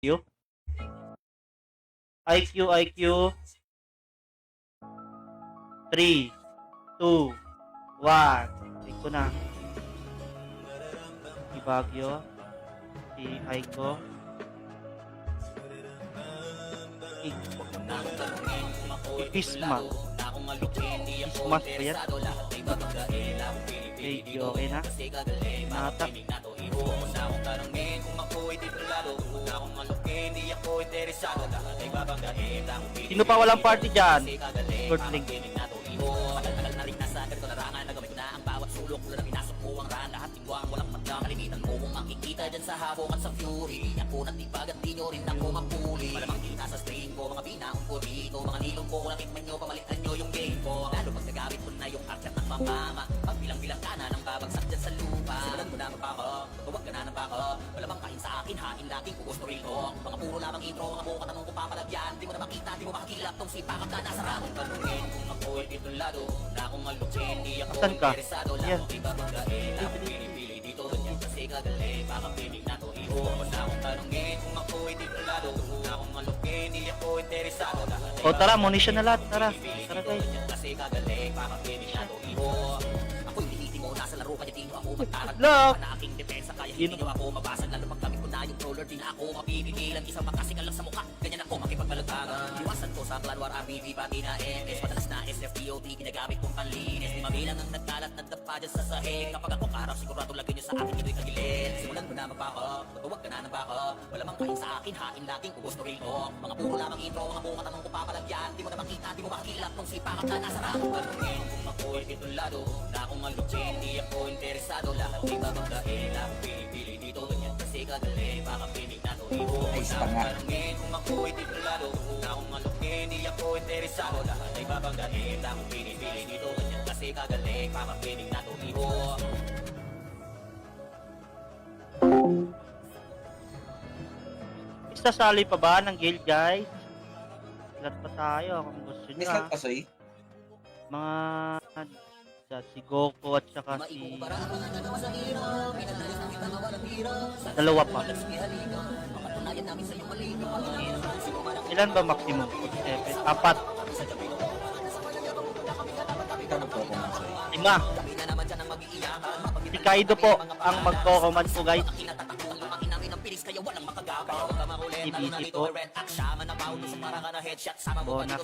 IQ. IQ. 3, 2, 1. Take ko na. Si Baguio. Si Aiko. Pisma. Pisma ba yan? Okay na. Nata. Sino pa walang party dyan? Short link. Dyan sa habong at sa fury ako natibagat di nyo rin ako mapuli malamang kita sa string ko mga binaong ko dito mga nilong ko kung natikman nyo pamalitan nyo yung game ko lalo pag nagamit mo na yung akat ng mamama pagbilang-bilang ka na ng babagsak dyan sa lupa simulan mo na magpako huwag ka na ng bako malamang kain sa akin hain natin kung gusto rin ko mga puro lamang intro mga buka tanong kung papalagyan di mo na makita di mo makakilap tong sipakap na nasa ramong tanungin kung ako'y titulado na akong malutin di ako interesado lang kung iba magkain ako pinipili dito ganyan kasi kagaling baka pinig na to iuwas na akong tanongin kung ako'y titulado na akong malutin di ako interesado lahat O tara, munition na lahat. Tara. Tara guys. kasi kagaling baka pinig na to iuwas ako'y lihiti mo nasa laro kaya di nyo ako magtarag Look! na aking depensa kaya hindi nyo ako mabasag lalo pag kami ko na yung roller di na ako mapipigilan isang makasingal lang sa mukha ganyan ako makipagbalagtagan iwasan ko sa Clanwar RBV pati na MS madalas na SFTOT ginagamit kong panlinis di mabilang ang nagkalat na dapa dyan sa sahig kapag ako karap sigurado lagay nyo sa akin ito'y kagilid simulan mo na magpako huwag ka na ng bako malamang kain sa akin hain natin kung gusto rin ko mga puro lamang intro mga bunga tanong ko papalagyan di mo na makita di mo makakilap tong sipakap na nasa ramong tanungin kung ako'y titulado na akong malutin di ako interesado lahat di ba magdahil ako pinipili dito ganyan kasi kagaling baka pinig na to iuwas na akong tanungin kung ako'y titulado na akong malutin di ako interesado lahat ay babagdahil ako pinipili dito ganyan kasi kagaling baka pinig na to iuwas Sasali pa ba ng guild guys? Lahat pa tayo kung gusto nyo. May slot pa, Soy? Mga si Goku at saka si dalawa pa. Ilan ba maximum? 7, 4, Ikaw magko-comment, Soy. 5. Si Kaido po ang magko-command po guys. IBC po. Bona.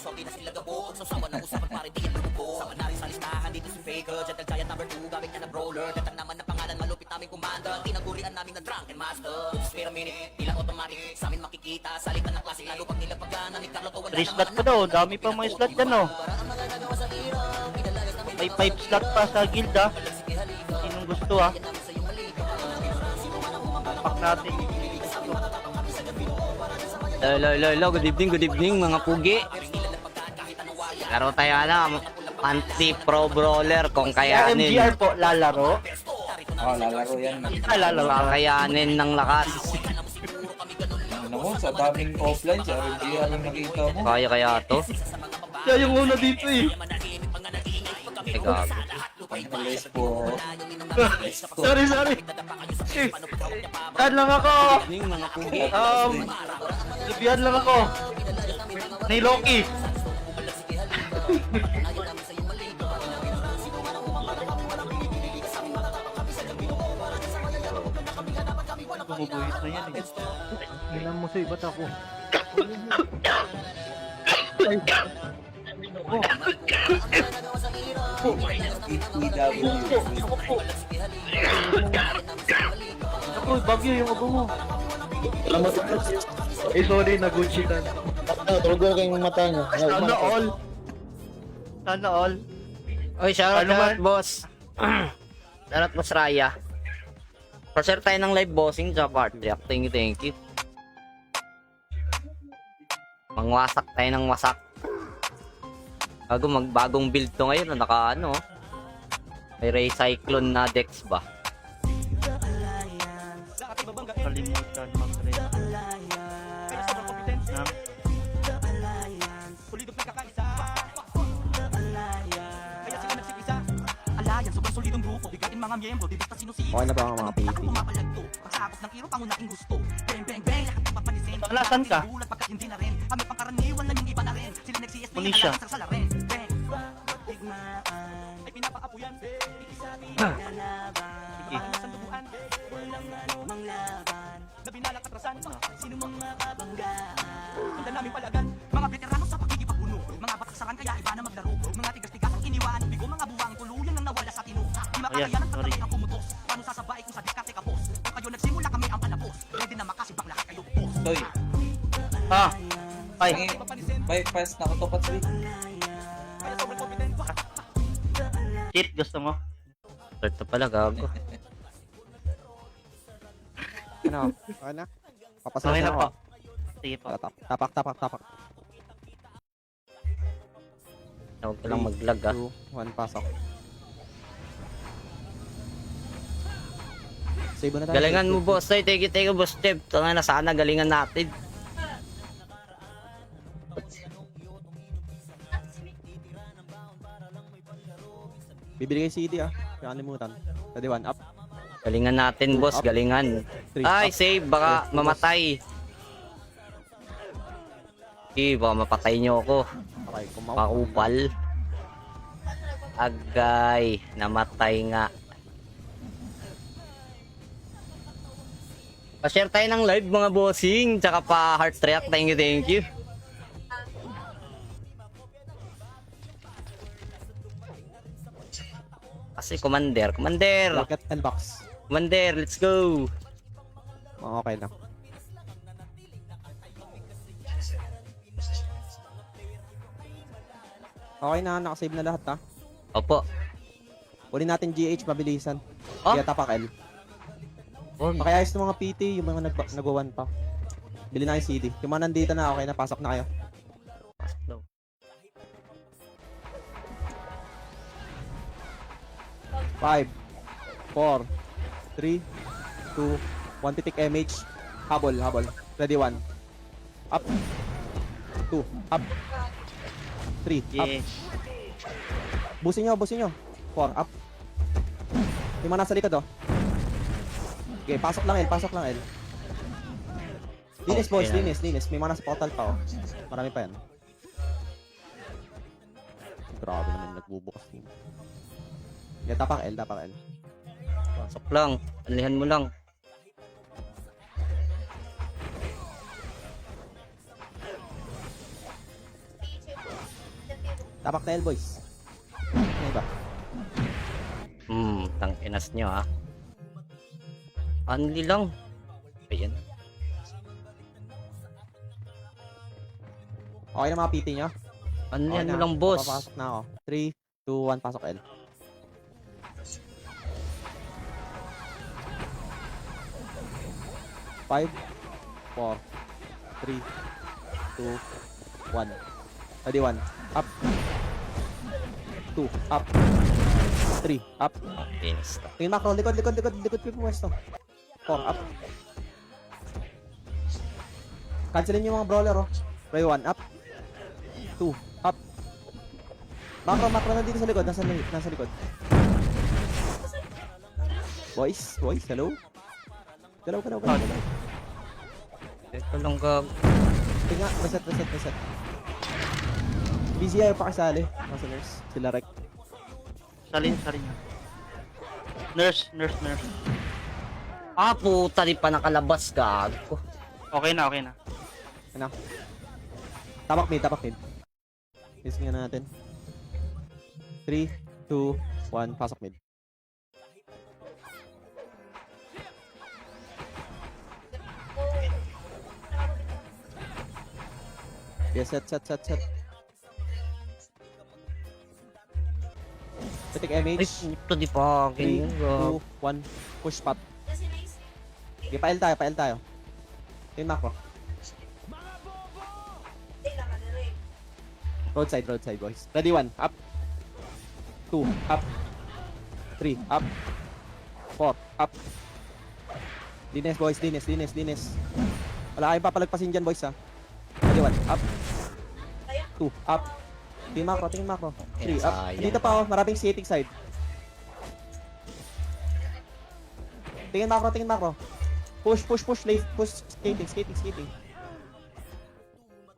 Three slot pa daw. Dami pa mga slot dyan oh. May 5 slot pa sa guild ah. Sinong gusto ah. Pack natin. Hello, good evening mga pugi. Laro tayo anti-pro brawler kung kayanin. MGR po lalaro. Lalaro yan. Lalaro. Kakayanin ng lakas. Ano mo, sa daming offline, sa RMGR ang nakita mo. Kaya to? Siya yung una dito eh. Ay gago. Pangkalis po. Sorry. Saan lang ako? Evening mga pugi. Lubihan lang ako. Ni Loki. Bumubuhit na yan eh. Tingnan mo sa iba't ako. EW. Ako, bagyo yung abo mo. Sorry, nag-uchitan. Tulog ko kayong mata niyo. Sana all. Oy, shoutout Ano man? boss. Shoutout boss Raya. Pa-share tayo ng live bossing sa party. Thank you. Mangwasak tayo ng wasak. Magbagong build to ngayon. Naka ano. May Ray Cyclone na Dex ba? Kalimutan mag-red. Okay na ba ang mga PP? Nasaan ka? Gulat pagkat hindi na rin. Kami pangkaraniwan lang yung iba na rin. Sila nag-CSP Punisya. sa salarin. Tigmaan. Ay pinapaapuyan. Ikisabi na laban. Sige. Sandubuan. Walang anumang laban. Na binalakatrasan. Sino mga kabanggaan. Tunda namin palagan. Mga veterano sa pagkikipaguno. Mga bataksaran kaya iba na maglaro. Mga tigas-tigas ang iniwan. Bigo mga buwang tuluyan ang nawala sa tino. Di makakayanan sorry. pagkakay ang pumutos. Paano sasabay kung sa diskarte ka boss? Kung kayo nagsimula kami ang palapos. Pwede na makasibak lahat kayo boss. Toy. Ah! Ay! Bypass na ako to Patsy. Kaya sobrang confident. Cheat, gusto mo? Ito pala, gago. Ano? Okay na? Papasok Okay na ako. po. Sige po. Tapak. Huwag ka lang mag-lag, ah. 2, 1, pasok. Save mo na tayo. Galingan mo, boss. Tay, take it, boss. Step. Tanga na, sana galingan natin. Bibili kayo CD ah. Kalimutan. Ready, 1, up. Galingan natin, boss. Galingan. 3, Ay, up. save. Baka Yes, mamatay. Baka mapatay nyo ako. Okay, kumaw. Makupal. Agay. Namatay nga. Pa-share tayo ng live, mga bossing. Tsaka pa heart react. Thank you. Kasi commander. Rocket and box. Commander, let's go. Okay lang. Okay na, nakasave na lahat ha. Opo. Uli natin GH, mabilisan. Oh? Kaya tapak L. Pakiayos ng mga PT, yung mga nag-1 pa. Bili na yung CD. Yung mga nandito na, okay na, pasok na kayo. No. 5, 4, 3, 2, 1 titik MH. Habol. Ready, 1. Up. 2, up. 3, up. Yes. Busin nyo. 4, up. Yung mga nasa likod, oh. Okay, pasok lang L. Linis, boys, Okay na. linis. May mga nasa portal pa, oh. Marami pa yan. Grabe naman, nagbubukas din. Yeah, tapak L. Pasok lang. Alihan mo lang. Tapak na L, boys. Ano ba? Tanginas nyo, ha. Only lang. Ayan. Okay na mga PT nyo? Only Okay mo lang, boss. Papasok na ako. 3, 2, 1, pasok L. Five, 4, 3, 2, 1. Ready, 1. Up. 2, up. 3, up. Finish to. Tingin macro, likod ko yung pwesto. 4, up. Cancelin yung mga brawler, oh. Ready, 1, up. 2, up. Macro nandito sa likod, nasa likod. Boys, hello? Galaw. Ito lang, gag. Tingnan, reset. BCI pa kasali, mga nurse. Sila rek. Salin niya. Nurse. Ah, puta, di pa nakalabas, gago. Okay na. Ano? Tapak mid. Testing nga natin. 3, 2, 1, pasok mid. Okay, set. Titik Ay, MH. puta, di pa. 3, Ganyan, gago. 2, 1, push spot. Okay, pa-L tayo. Yung macro. Roadside, boys. Ready, 1, up. 2, up. 3, up. 4, up. Linis, boys, linis. Wala kayong papalagpasin dyan, boys, ha. Ready, 1, up. 2, up. Tingin macro. 3, up. Sayang. Dito pa, oh, maraming skating side. Tingin macro. Push, late, push, skating.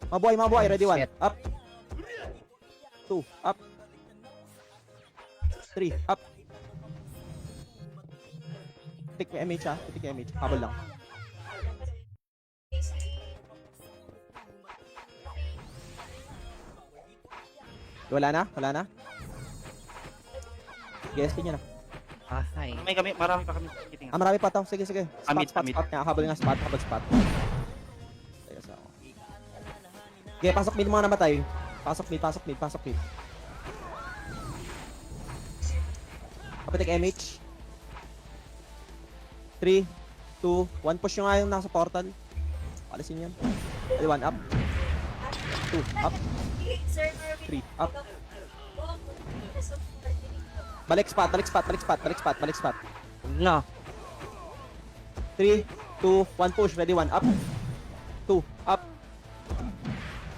Mabuhay. Ready, 1. Shit. Up. 2. Up. 3. Up. Titik may MH ha. Titik may MH. Habol lang. Wala na? Guess nyo na. Ah, hi. Marami pa kami kiting. Marami pa to. Sige. Amid. Spot nga. Habol nga spot. Teka sa ako. Okay, pasok mid mga namatay. Pasok mid. Kapitik MH. 3, 2, 1. Push nyo nga yung nasa portal. Alisin yan. 1 up. 2 up. 3 up. Balik spot. Huwag na. 3, 2, 1 push. Ready, 1 up. 2 up.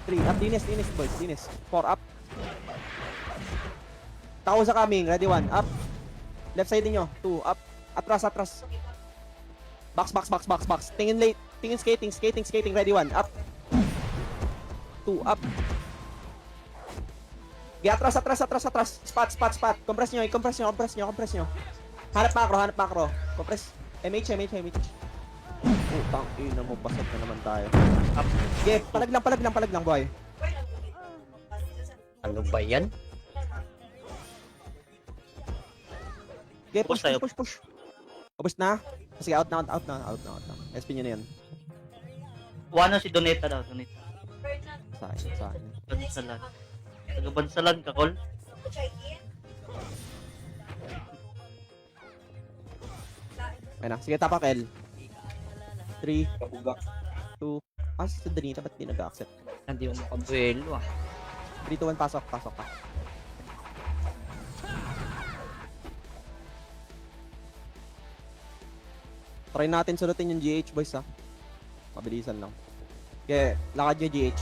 3 up. Dinis boys. 4 up. Tao sa coming. Ready, 1 up. Left side niyo. 2 up. Atras. Box. Tingin late. Tingin skating. Ready, 1 up. 2 up. Atras. Spot. Compress nyo. Hanap macro. Compress. MH. Putang ina mo. Basag na naman tayo. Up. Okay, palag lang, boy. Ano ba yan? Okay, Push tayo. push. Ubus na. Sige, out na. SP nyo na yan. Wano si Doneta daw. Sa akin. Bansalan. Taga-bansalan ka, Col. Ayun na. Sige, tapak L. 3, Kabugak. 2. Si Danita, ba't di nag-accept? Hindi mo makabuelo ah. 3, 2, 1, pasok ka. Try natin sulutin yung GH, boys, ha. Mabilisan lang. Okay, lakad nyo GH.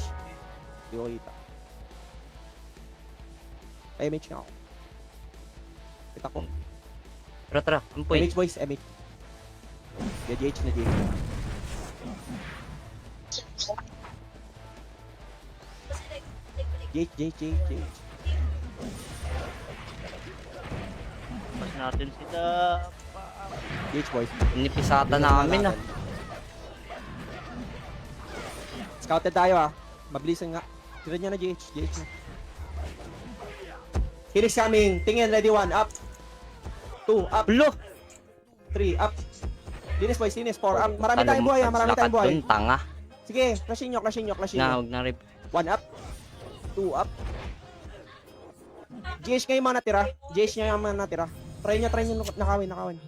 Hindi ko kita. MH nga ako. Kita ko. Tara, ampoy. MH, boys, MH. Okay, GH na GH. GH. Pas natin sila. GH, boys. Inipisata namin ah. Scouted tayo, ha. Mabilisan nga. Tira niya na GH na. Helix coming. Tingin, ready, 1, up. 2, up. Ulo! 3, up. Dinis, boys, 4, up. Marami tayong buhay, ha. Marami tayong buhay. Dun, tanga. Sige, clashin nyo. Na, huwag na rip. 1 up. 2 up. GH kayo mga natira. Try nyo nakawin.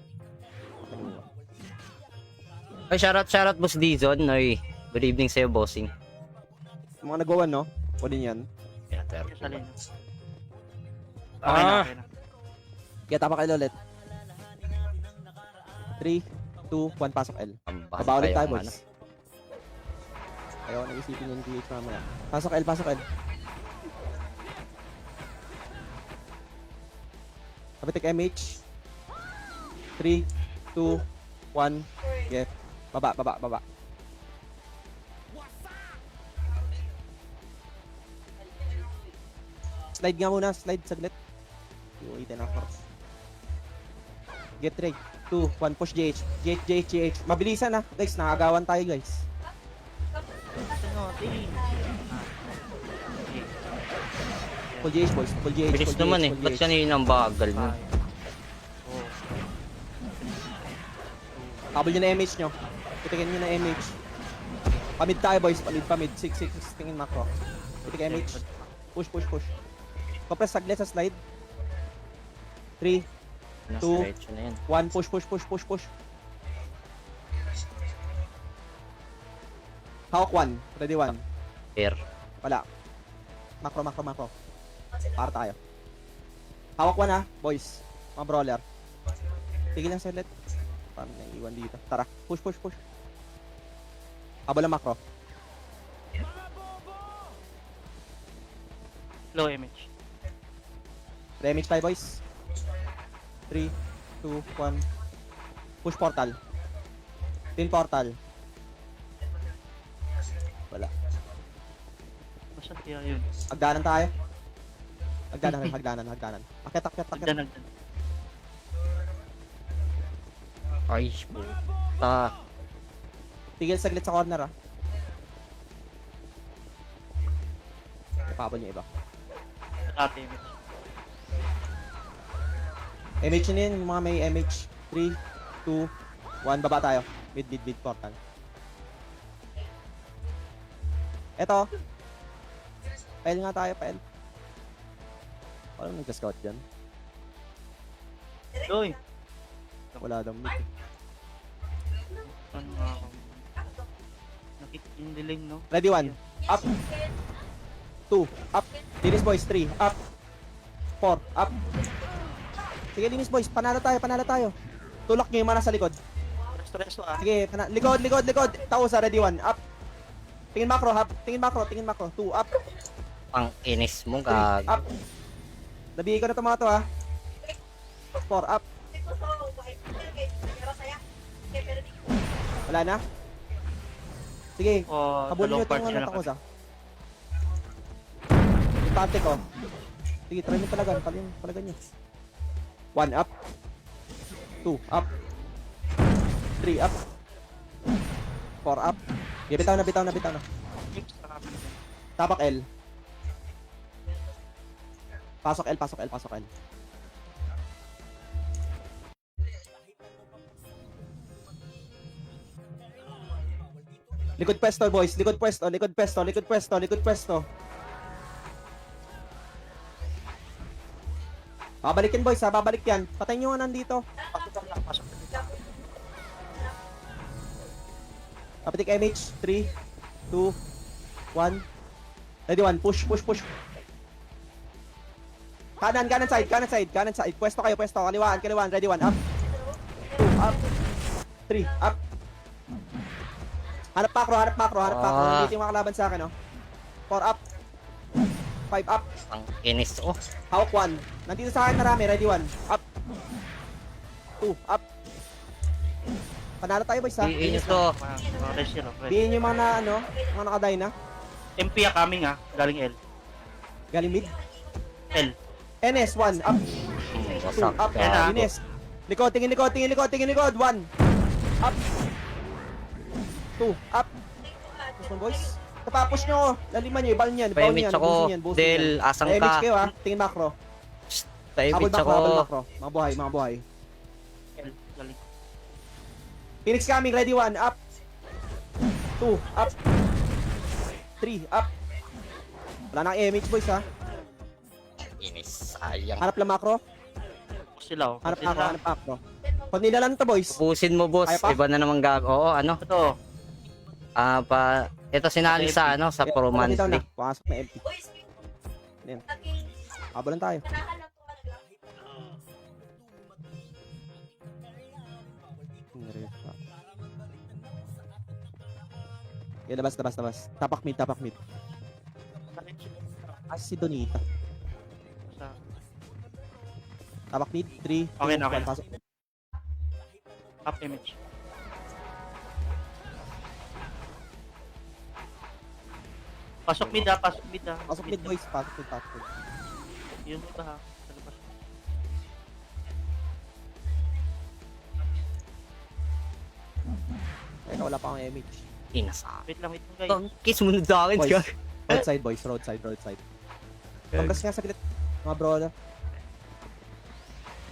Ay, shoutout boss Dizon. Ay, good evening sa'yo, bossing. Mga nagawan, no? O din yan. Yeah, pero. Salin. Okay na. Kaya tapa kayo ulit. 3, 2, 1, pasok L. Baba ulit tayo, boys. Ayaw na isipin yung GH mamaya. Pasok L. Kapitik MH. 3, 2, 1. Okay. Baba. Slide nga muna. Saglit. Iuwitin ako. Get ready. 2, 1, push GH. GH. Mabilisan na. Guys, nakagawan tayo, guys. Full GH, boys. Full GH. Bilis naman eh. Ba't kanina ang bagal mo? Habol nyo na MH nyo. Pitikin nyo na MH. Pamid tayo, boys. Pamid. 6. Tingin macro. Pitik MH. Push. Compress saglit sa slide. 3, 2, 1. Push. Hawk 1. Ready, 1. Fair. Wala. Macro. Para tayo. Hawak 1 ha, boys. Mga brawler. Tigil lang saglit. Paano naiiwan dito? Tara, push. Habol ang macro. Low image. Remix tayo, boys. 3, 2, 1. Push portal. Tin portal. Wala. Saan kaya yun? Hagdanan tayo. Hagdanan. Akit. Nagdan. Ay, puta. Tigil saglit sa corner ah. Ipapon niyo iba. Ate, image. MH na yun, yung mga may MH. 3, 2, 1, baba tayo. Mid portal. Eto. Pael nga tayo, pael. Walang nagka-scout dyan. Uy! Wala daw mid. Ano nga ako? Nakikindiling, no? Ready, 1. Up. 2. Up. Linis boys, 3. Up. 4. Up. Sige, linis boys. Panalo tayo. Tulak nyo yung mana sa likod. Resto ah. Sige, likod. Tausa, ready, 1. Up. Tingin macro, hap. Tingin macro. 2. Up. Ang inis mo, 3. gag. Up. Nabigay ko na ito mga to, ha. 4. Up. Wala na? Sige, Oh, habulin nyo dalawang parts itong na ano lang Tausa. Importante ko. Sige, try nyo palagan nyo. 1 up. 2 up. 3 up. 4 up. Okay, bitaw na. kami. Tapak L. Pasok L. Likod pwesto, boys. Likod pwesto. Babalik yan, boys, ha? Babalik yan. Patay nyo nga nandito. Pasok lang. Kapitik MH. 3, 2, 1. Ready, 1. Push. Kanan side. Pwesto kayo. Kaliwaan. Ready, 1. Up. 2, up. 3, up. Hanap macro. Nandito yung mga kalaban sa akin, oh. 4 up. 5 up. Ang inis, oh. Hawk 1. Nandito sa akin marami. Ready, 1. Up. 2, up. Panalo tayo, boys, ha? Inis to. Rest yun, Bihin yung mga mga nakaday na. MP ah, coming ah. Galing L. Galing mid. L. NS, 1. Up. 2, Wasak, up. gago. Ines. Tingin likod. 1. Up. 2, up. Gusto mo, boys? Tapapush nyo. Laliman nyo. Ibal niyan. Pahimits ako. Del, asang Image ka. kayo, ha? Tingin macro. Pahimits Habol ako. macro. Mga buhay. L. Galing. Phoenix coming. Ready, 1. Up. 2, up. 3, up. Wala nang image, boys, ha? Inis, sayang. Hanap lang macro. Sila oh. Hanap Sila. macro. Pag nilalan to, boys. Ubusin mo, boss. Kaya pa? Iba na naman gag. Oo, ano? Ito. Ito sinali sa, sa pro Dito na. monthly. Pasok na empty. Yan. Habalan tayo. Okay, labas. Tapak mid. Si Donita. Sa- Tapak mid. 3, 2, Okay na, okay 1. na. Pasok. Up image. Pasok mid ah. Pasok mid, boys. Pasok mid. Yun ba ha? Sa labas. Teka, wala pa akong image. Inasa. Wait lang guys. Kiss mo na sa akin, Boys. gag. Roadside, boys. Roadside. Congrats nga saglit. Mga brother.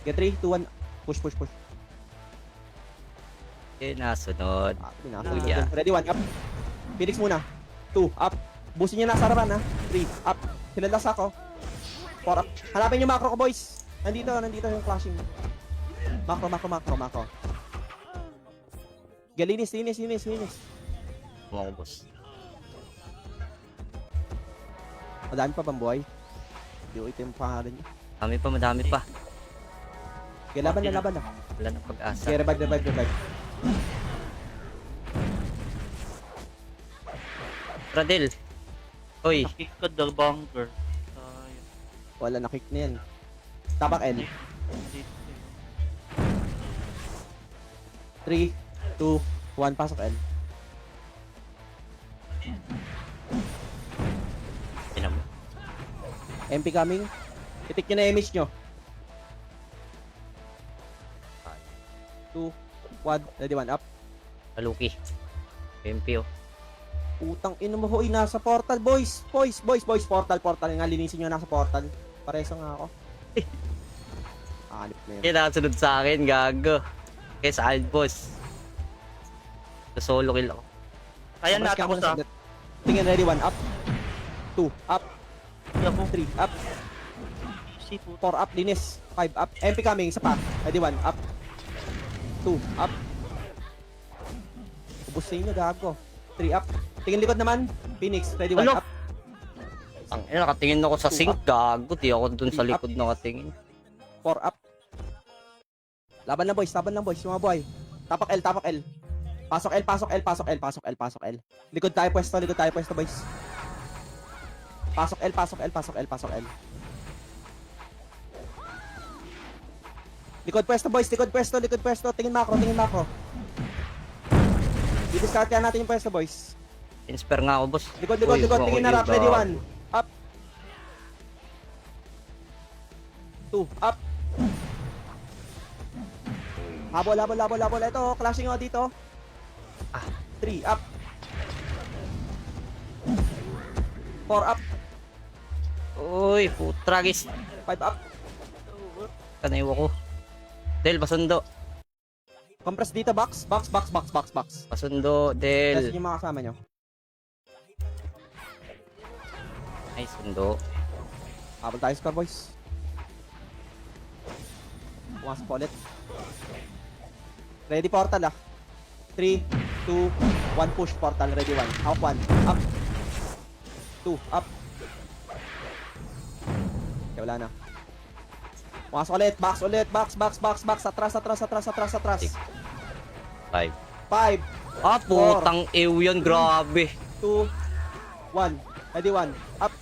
Get 3, 2, 1. Push. Nasunod. Yeah. Ready, 1, up. Phoenix muna. 2, up. Busin niya nasa harapan, ha. 3, up. Sinalas ako. 4, up. Hanapin yung macro ko, boys. Nandito yung flashing. Macro. Galinis. Mga boss. Madami pa bang buhay? Hindi ko ito yung pangalan niya. Madami pa. Okay, laban na. Wala na pag-asa. Okay, revive. Radel. Hoy, Nakik ka the bunker. Tayo. Wala, na-kick na yan. Tapak L. 3, 2, 1, pasok L. MP coming. Itik nyo na image nyo. 2, 1, ready 1, up. Aluki. MP oh. Utang ino mo, hoy, nasa portal, boys. Boys, portal. Nga, linisin nyo nasa portal. Pareso nga ako. Hanip na yun. Kaya nakasunod sa akin, gago. Kaya sa boss. Solo kill ako. Ayan na, Mas tapos ka na. muna. Tingin, ready 1, up. 2, up. Yan po. 3, up. Si puto. 4, up, linis. 5, up. MP coming, isa pa. Ready 1, up. 2, up. Ubus sa inyo, gago. 3, up. Tingin likod naman. Phoenix, ready 1, Ano? up. Ang ina, nakatingin ako sa sink, gago. Di ako dun sa Three up. likod nakatingin. 4, up. Laban lang, boys. Yung mga boy. Tapak L. Pasok L. Likod tayo pwesto, boys. Pasok L. Likod pwesto. Tingin macro. Didiscard kaya natin yung pwesto, boys. Inspire nga ako, boss. Likod. Uy, Tingin na uy, rap. Ready, gago. 1. Up. 2. Up. Habol. Ito, clashing ako dito. 3. Up. 4. Up. Uy, putragis. 5. Up. Kanaywa ko. Del, pasundo. Compress dito, box. Pasundo, Del. Kasi yung mga kasama nyo. Ay, sundo. Habol tayo, score, boys. Pumasok po ulit. Ready portal, 3, 2, 1, push portal. Ready 1. Out 1. Up. 2. Up. Okay, wala na. Pumasok ulit. Box. Atras. 5. 5, Ah, putang ew yun, grabe. 2, 1. Ready 1. Up.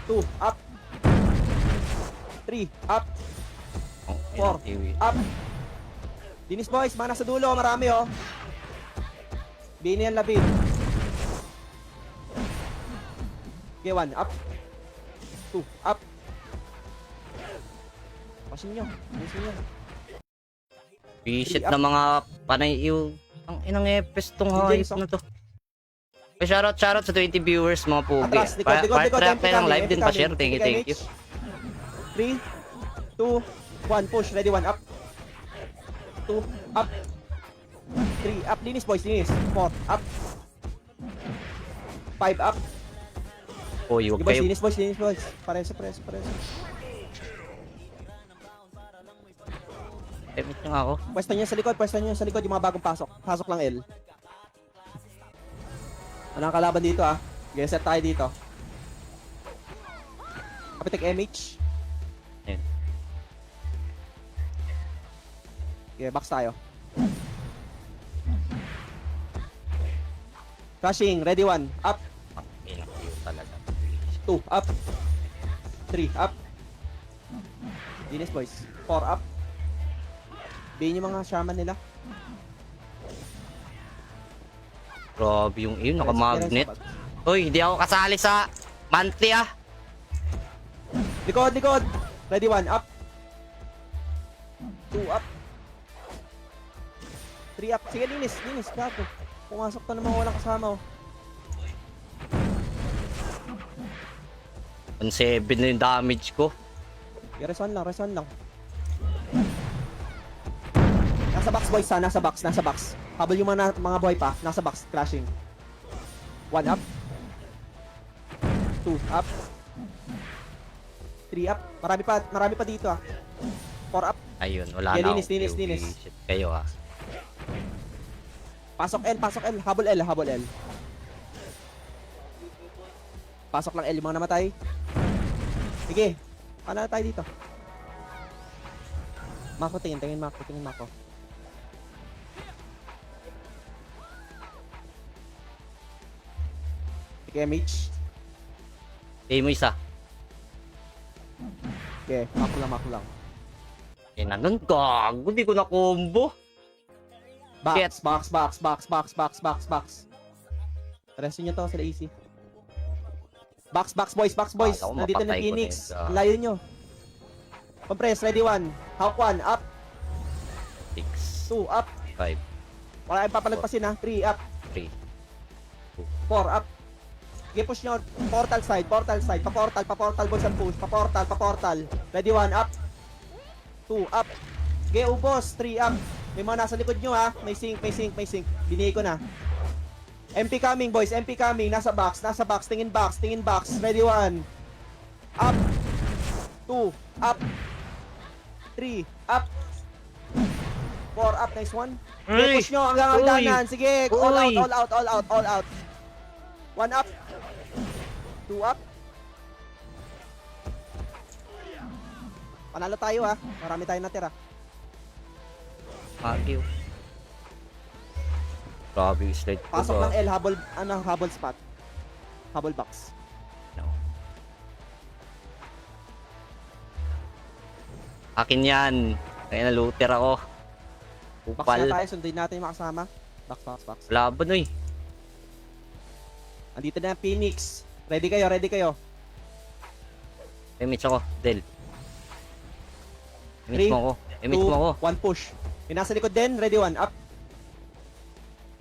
2. Up. 3. Up. Oh, 4. ew yun. Up. Dinis, boys. Mga nasa dulo. Marami, oh. Bini yan, labid. Okay, 1. Up. 2. Up. Pasin nyo. Visit Three up. na mga panay ew. Ang inang epes tong Hindi, hype na to. Okay, shoutout sa 20 viewers, mga pugi. Atras, likod. Part-track MP tayo ng coming, live din, MP pa-share. coming. Thank you. 3, 2, 1. Push. Ready 1. Up. 2. Up. 3. Up. Linis, boys. 4. Up. 5. Up. Uy, huwag Okay, boys. kayo. Linis, boys. Pareso. Temit nyo nga ako. Pwesto nyo sa likod, yung mga bagong pasok. Pasok lang L. Ano ang kalaban dito, Okay, set tayo dito. Kapitek MH. Ayun. Okay, box tayo. Crashing, ready 1. Up. Ang inang ew talaga. 2. Up. 3. Up. Dinis, boys. 4. Up. Bayin yung mga shaman nila. Grabe yung ew, naka-magnet. Uy, hindi ako kasali sa monthly Likod. Ready 1. Up. 2. Up. 3 up. Sige, linis. Gato. Pumasok pa naman walang kasama, 1-7 na yung damage ko. Okay, reson lang. Nasa box, boys, nasa box. Habol yung mga boy pa. Nasa box. Crashing. 1 up. 2 up. 3 up. Marami pa dito, 4 up. Ayun, wala Yeah, na linis. akong ew. Shit kayo Pasok L. Habol L. Pasok lang L yung mga namatay. Sige. Paano na tayo dito? Mako, tingin Mako. Sige, MH. Pay mo isa. Okay, Mako lang. Nanon, gago, di ko na combo. Shit. Box. Resin nyo to sila easy. Box, boys. Akala ko Nandito na mapatay ko Phoenix. na yun. Layo nyo. Compress, ready 1. Hawk 1, up. 6, 2, up. 5, Wala kayong papalagpasin ha. 3, up. 3. 4, up. Sige, push nyo. Portal side. Pa-portal, boys and push. Pa-portal. Ready 1, up. 2, up. Sige, ubos. 3, up. May mga nasa likod nyo ha. May sync. Binigay ko na. MP coming, boys. MP coming. Nasa box. Tingin box. Ready 1. Up. 2, up. 3, up. 4, up. Nice one. Sige, Uy! push nyo hanggang Uy! hagdanan. Sige, Uy! all out. 1 up. 2 up. Panalo tayo ha. Marami tayong natira. Agyo. Grabe yung slide ko Pasok ba? ng L, habol spot. Habol box. No. Akin yan. Kaya na looter ako. Box Upal. na tayo, sundin natin yung makasama. Box. Laban oy. Andito na yung Phoenix. Ready kayo. Image ako, Del. Three, Image mo ako. 1 push. Yung nasa likod din, ready 1, up.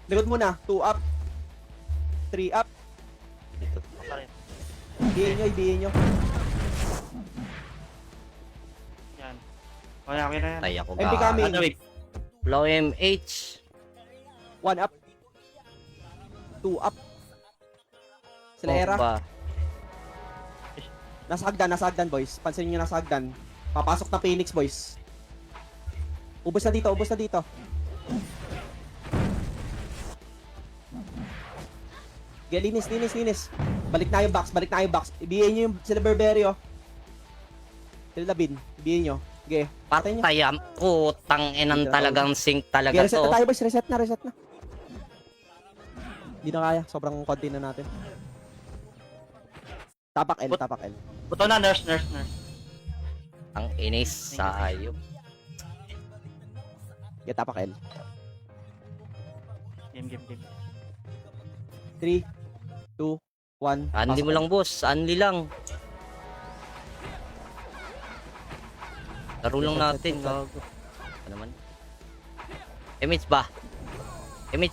Likod muna, 2 up. 3 up. Dito. Ibihin nyo. Yan. Okay na yan. Tay ako MP coming. Ano, wait. Low MH. 1 up. 2 up. Sila era. Ba? Nasa hagdan, boys. Pansinin nyo nasa hagdan. Papasok na Phoenix, boys. Ubos na dito. Okay, linis. Balik na yung box. Ibihin nyo yung sila Burberry, oh. Sila Labin. Ibihin nyo. Okay. Patay nyo. Patay ang putang inan talagang sync Okay, talaga reset to. na tayo, boys. Reset na. Hindi na kaya. Sobrang konti na natin. Tapak L. Buto na, nurse. Ang inis sa ayok. Okay, tapak L. Game. 3, 2, 1. Anli mo lang, boss. Anli lang. Laro lang natin. Gago. Ano naman? Image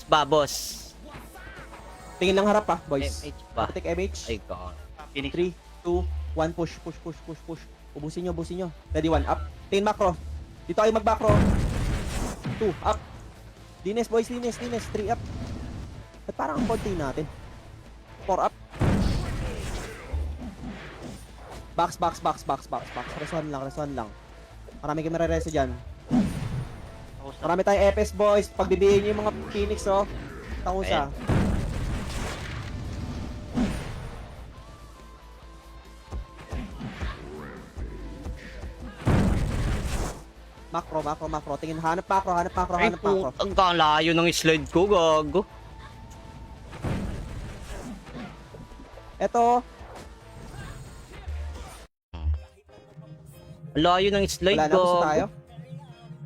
ba, boss? Tingin ng harap, boys. MH ba? Take MH. Ay, God. Phoenix. 3, 2, 1, push. Ubusin nyo. Ready, 1, up. Tingin macro. Dito kayo mag-macro. 2, up. Dines, boys, dines. 3, up. Ba't parang ang konti natin? 4, up. Box. Resuhan lang. Marami kayo mareresa dyan. Marami tayong FS, boys. Pagbibihin nyo yung mga Phoenix, oh. Takusa. Macro. Tingin, hanap macro. Ay, putang ka. Ang layo ng slide ko, gago. Eto, Ang layo ng slide wala na ko. gusto tayo.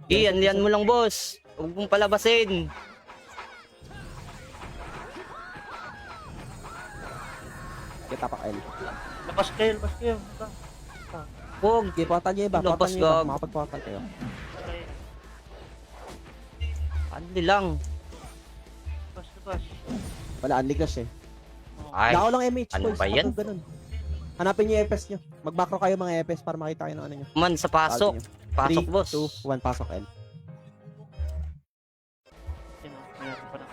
Yan mo lang, boss. Huwag mong palabasin. Get tapak L. Labas kayo. Huwag. Okay, portal nyo iba. Labas, gag. Makapag-portal kayo. Anli lang. Labas. Wala, unligash eh. Ay, Dako lang MH, ano boys. ba yan? Pag ganun. Hanapin nyo yung FS nyo. Mag-macro kayo mga FS para makita kayo ng ano nyo. man sa pasok. Pasok, 3, boss. 2, 1, pasok L. Mayroon pa na.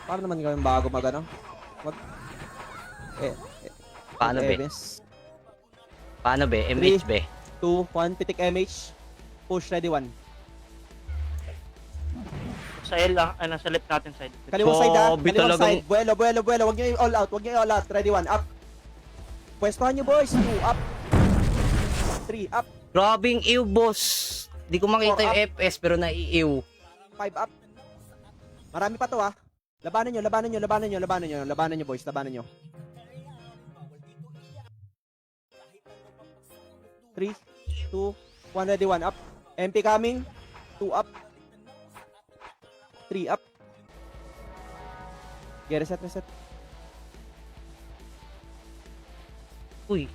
Paano naman gawin bago mag-ano? Paano be? FS. Paano be? MH be? 2, 1, pitik MH. Push, ready, 1. Sa L lang, sa left natin side. Kaliwang side ha. Grabe Kaliwang talagang- side. Buelo. Huwag nyo i-all out. Ready, 1, up. Pwestuhan nyo, boys. 2, up. 3, up. Grabing ew, boss. Di ko makita 4 yung FS pero nai-ew. 5, up. Marami pa to ha. Labanan nyo, boys. Labanan nyo. 3, 2, 1, ready, 1, up. MP coming. 2, up. 3, up. Okay, reset. Uy.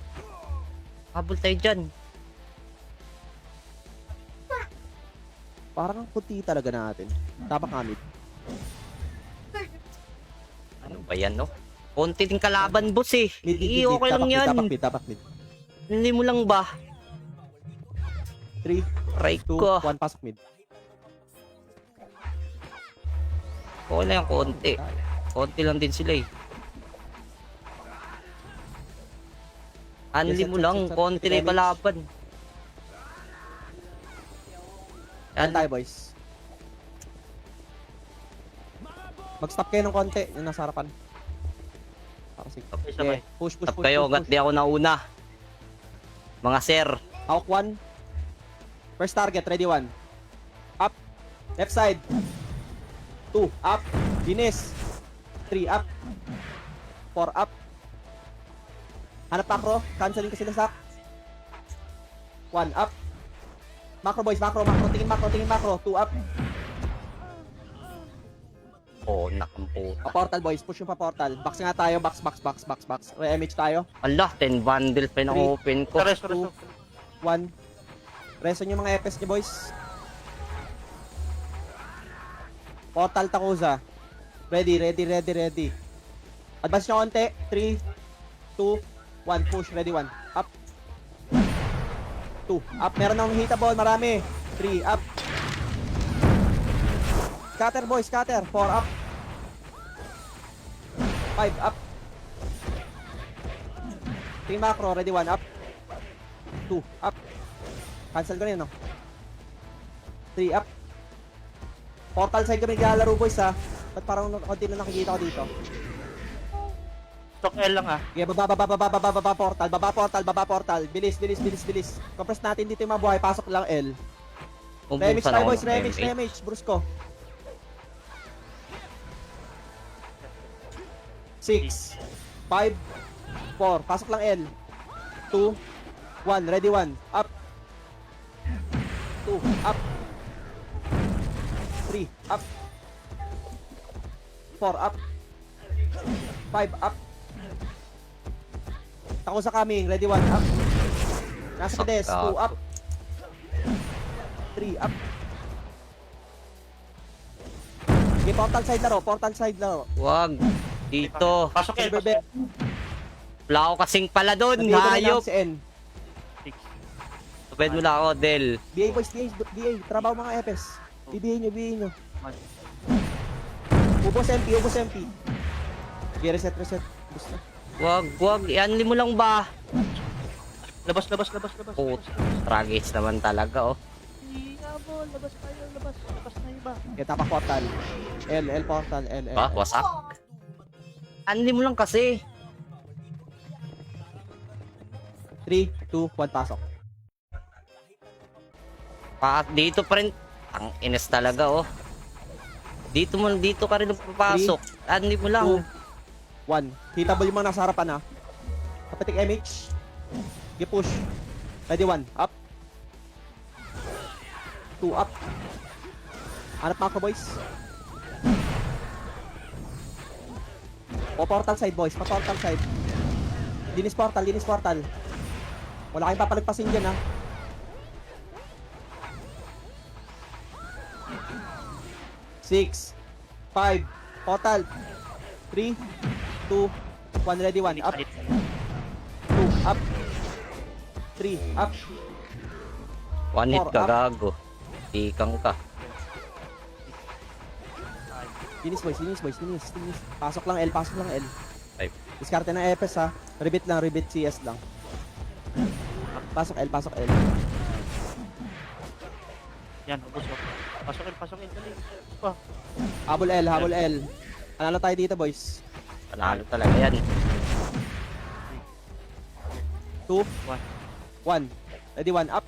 Habol tayo dyan. Parang ang puti talaga natin. Tapak kamit. Ano ba yan, no? Konti din kalaban, boss eh. Okay lang yan. Tapak mid. Hindi mo lang ba? 3, Try 2, ko. 1, pasok mid. Okay lang yung konti. Konti lang din sila eh. Anli mo lang, konti na yung kalaban. Yan tayo, boys. Mag-stop kayo ng konti. Yung nasa harapan. Para sige. Sabay. Push. Tap kayo, hanggat di ako nauna. Mga sir. Hawk 1. First target, ready 1. Up. Left side. 2. Up. Dinis. 3. Up. 4. Up. Hanap macro. Canceling kasi na sak. 1. Up. Macro boys, macro. Tingin macro. 2 up. Oh, nakamputa. Pa-portal boys, push yung pa-portal. Box nga tayo, box. Re-MH tayo. Allah, 10 bundles pa yung open ko. Rest. 1. Reson yung mga FS niyo boys. Portal Takuza. Ready. Advance nyo konti. 3, 2, 1. Push, ready 1. Up. 2. Up. Meron akong hitable, marami. 3. Up. Scatter boys, scatter. 4. Up. 5. Up. 3 macro, ready 1. Up. 2. Up. Cancel ko na yun, no? 3. Up. Portal side kami naglalaro boys, ha? Ba't parang konti na nakikita ko dito? Stock L lang ah. Okay, baba portal. Bilis. Compress natin dito yung mga buhay. Pasok lang L. Remix tayo boys, remix. Brusco. 6, 5, 4. Pasok lang L. 2, 1. Ready 1. Up. 2. Up. 3. Up. 4. Up. 5. Up. Tako sa coming. Ready 1. Up. Nasa pedes. 2. Up. 3. Up. Okay, portal side laro. Wag. Dito. Pasok L. Bebe. Wala ako kasing pala doon. Nandito na lang Hayop. si N. Tuped mo lang ako, Del. BA boys, BA. Trabaho mga FS. BA nyo. Ubos MP. Okay, reset. Gusto. Wag. Ianli mo lang ba? Labas. Oh, tragis naman talaga, oh. Labas tayo. Labas na iba. Okay, tapak portal. L portal. L. Ah, wasak. Anli mo lang kasi. 3, 2, 1, pasok. Dito pa rin. Ang ines talaga, oh. Dito ka rin papasok. Anli mo lang. 2, 1. Hitable yung mga nasa harapan, ha. Kapatik MH. Push. Ready 1. Up. 2. Up. Hanap macro boys. Portal side boys. Portal side. Dinis portal. Wala kayong papalagpasin dyan, ha. 6, 5, portal. 3, 2, 1, ready 1. Up. 2, up. 3, up. One hit 4, ka, up. gago. Tikang ka. Dinis boys. Pasok lang L. Ay. Diskarte ng EPS, ha. Rebit CS lang. Pasok L. Yan, ubos ko. Pasok L. Dali. Pa. Habol L. Analo tayo dito, boys. Panalo talaga yan. 2, 1. 1. Ready 1. Up.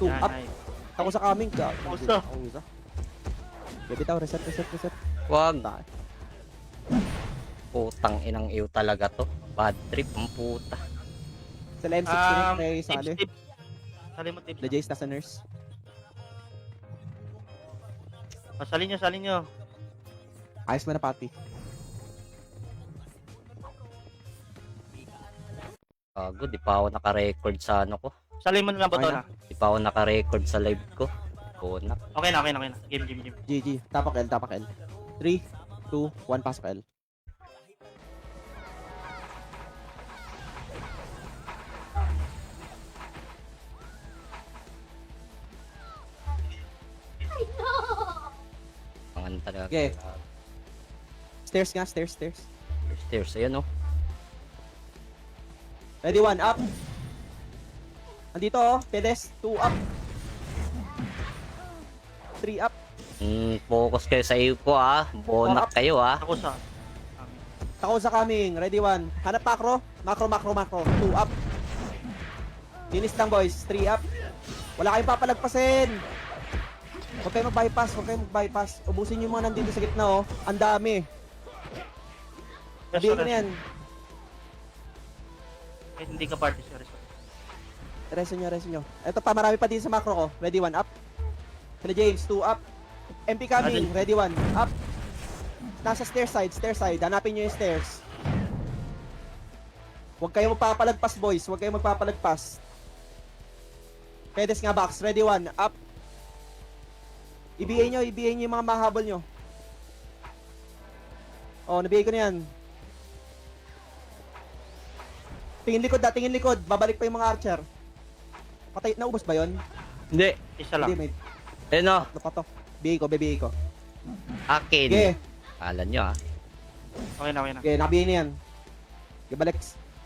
2, Yan, up. ay. Tako sa coming. Usa. Bitaw, reset. Wag. Putang inang iyo talaga to. Bad trip ang puta. Sa M6 kay Sali. Tips. Sali mo tips. The Jays nasa nurse. Salin nyo. Ayos mo na, Pati. Gago, di pa ako naka-record sa ano ko. Salin mo na lang po to Okay na. Di pa ako naka-record sa live ko. Konak. Okay na, okay na, okay na. Game, game, game. GG. Tapak L, tapak L. 3, 2, 1, pasok L. Pangan talaga. Okay. Stairs nga, stairs, stairs. Stairs, ayan oh. Ready, 1, up. Andito oh, pedes, 2 up. 3 up. Focus kayo sa iyo ko ah. Bonak kayo ah. Ako sa... Tako sa coming, ready, 1. Hanap macro, macro, macro, macro. 2 up. Finish lang boys, 3 up. Wala kayong papalagpasin. Huwag kayo mag-bypass, huwag kayo mag-bypass. Ubusin yung mga nandito sa gitna oh. Ang dami. Sabihin ko na yan. Kahit hindi ka party, sorry. Reso nyo. Ito pa, marami pa dito sa macro ko. Ready, 1 up. Sila James, 2 up. MP coming, ready, 1 up. Nasa stair side. Hanapin nyo yung stairs. Huwag kayo magpapalagpas boys, huwag kayo magpapalagpas. Pedes nga box, ready, 1 up. IBA nyo yung mga mahabol nyo. Oh, nabigay ko na yan. Tingin likod. Babalik pa yung mga archer. Patay, naubos ba yun? Hindi. Isa lang. Hindi, mate. Ayun oh. Ano pa to? BA ko. Akin. Okay. Alam nyo ah. Okay na, okay na. Okay, nakabigay na yan. Okay, balik.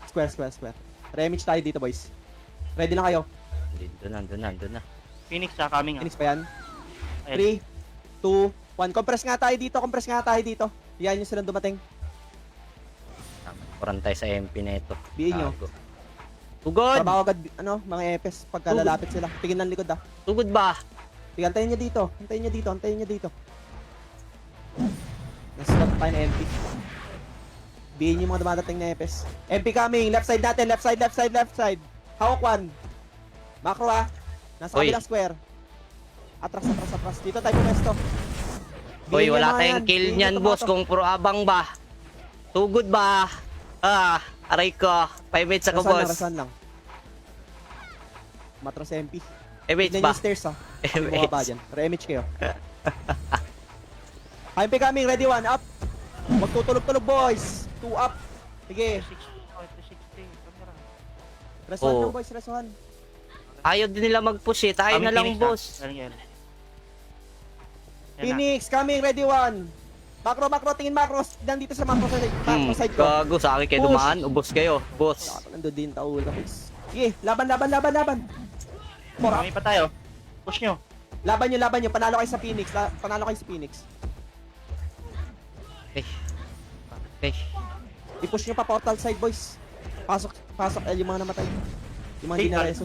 Square. Remage tayo dito, boys. Ready na kayo? Doon na. Phoenix sa coming ah. Phoenix pa yan? Ayun. 3, 2, 1. Compress nga tayo dito. Yan yung silang dumating. Kurang tayo sa MP na ito. BA nyo. Tugod! Trabaho agad, mga EPS pagka lalapit sila. Tingin ng likod ah. Tugod ba? Sige, antayin nyo dito. Nasa tayo na MP. BA nyo yung mga dumadating na EPS. MP coming, left side natin, left side. Hawak 1. Macro ah. Nasa Oy. kabilang square. Atras. Dito tayo pumesto. Hoy, wala tayong kill niyan, boss. Kung pro abang ba? Tugod ba? Aray ko. 5 minutes ako, boss. Rasan lang. Matras MP. 5 minutes Tignan ba? yung stairs ah. Kami MH. bumaba dyan. Re-MH kayo. MP coming, ready, 1 up. Huwag tutulog-tulog boys. 2 up. Sige. 360, camera. Rest 1 Oo. lang boys, rest 1. Ayaw din nila mag-push eh. Tayo na lang, boss. Galing yan. Yan na. Phoenix coming, ready, 1. Macro, tingin macro. Nandito sa macro side ko. Gago, sa akin kayo Push. dumaan. Ubos kayo, boss. Nandun din tao na boys. Sige, laban. 4 up. Kami pa tayo. Push nyo. Laban nyo. Panalo kayo sa Phoenix. Okay. I-push nyo pa portal side boys. Pasok L yung mga namatay. Yung mga hindi na reso.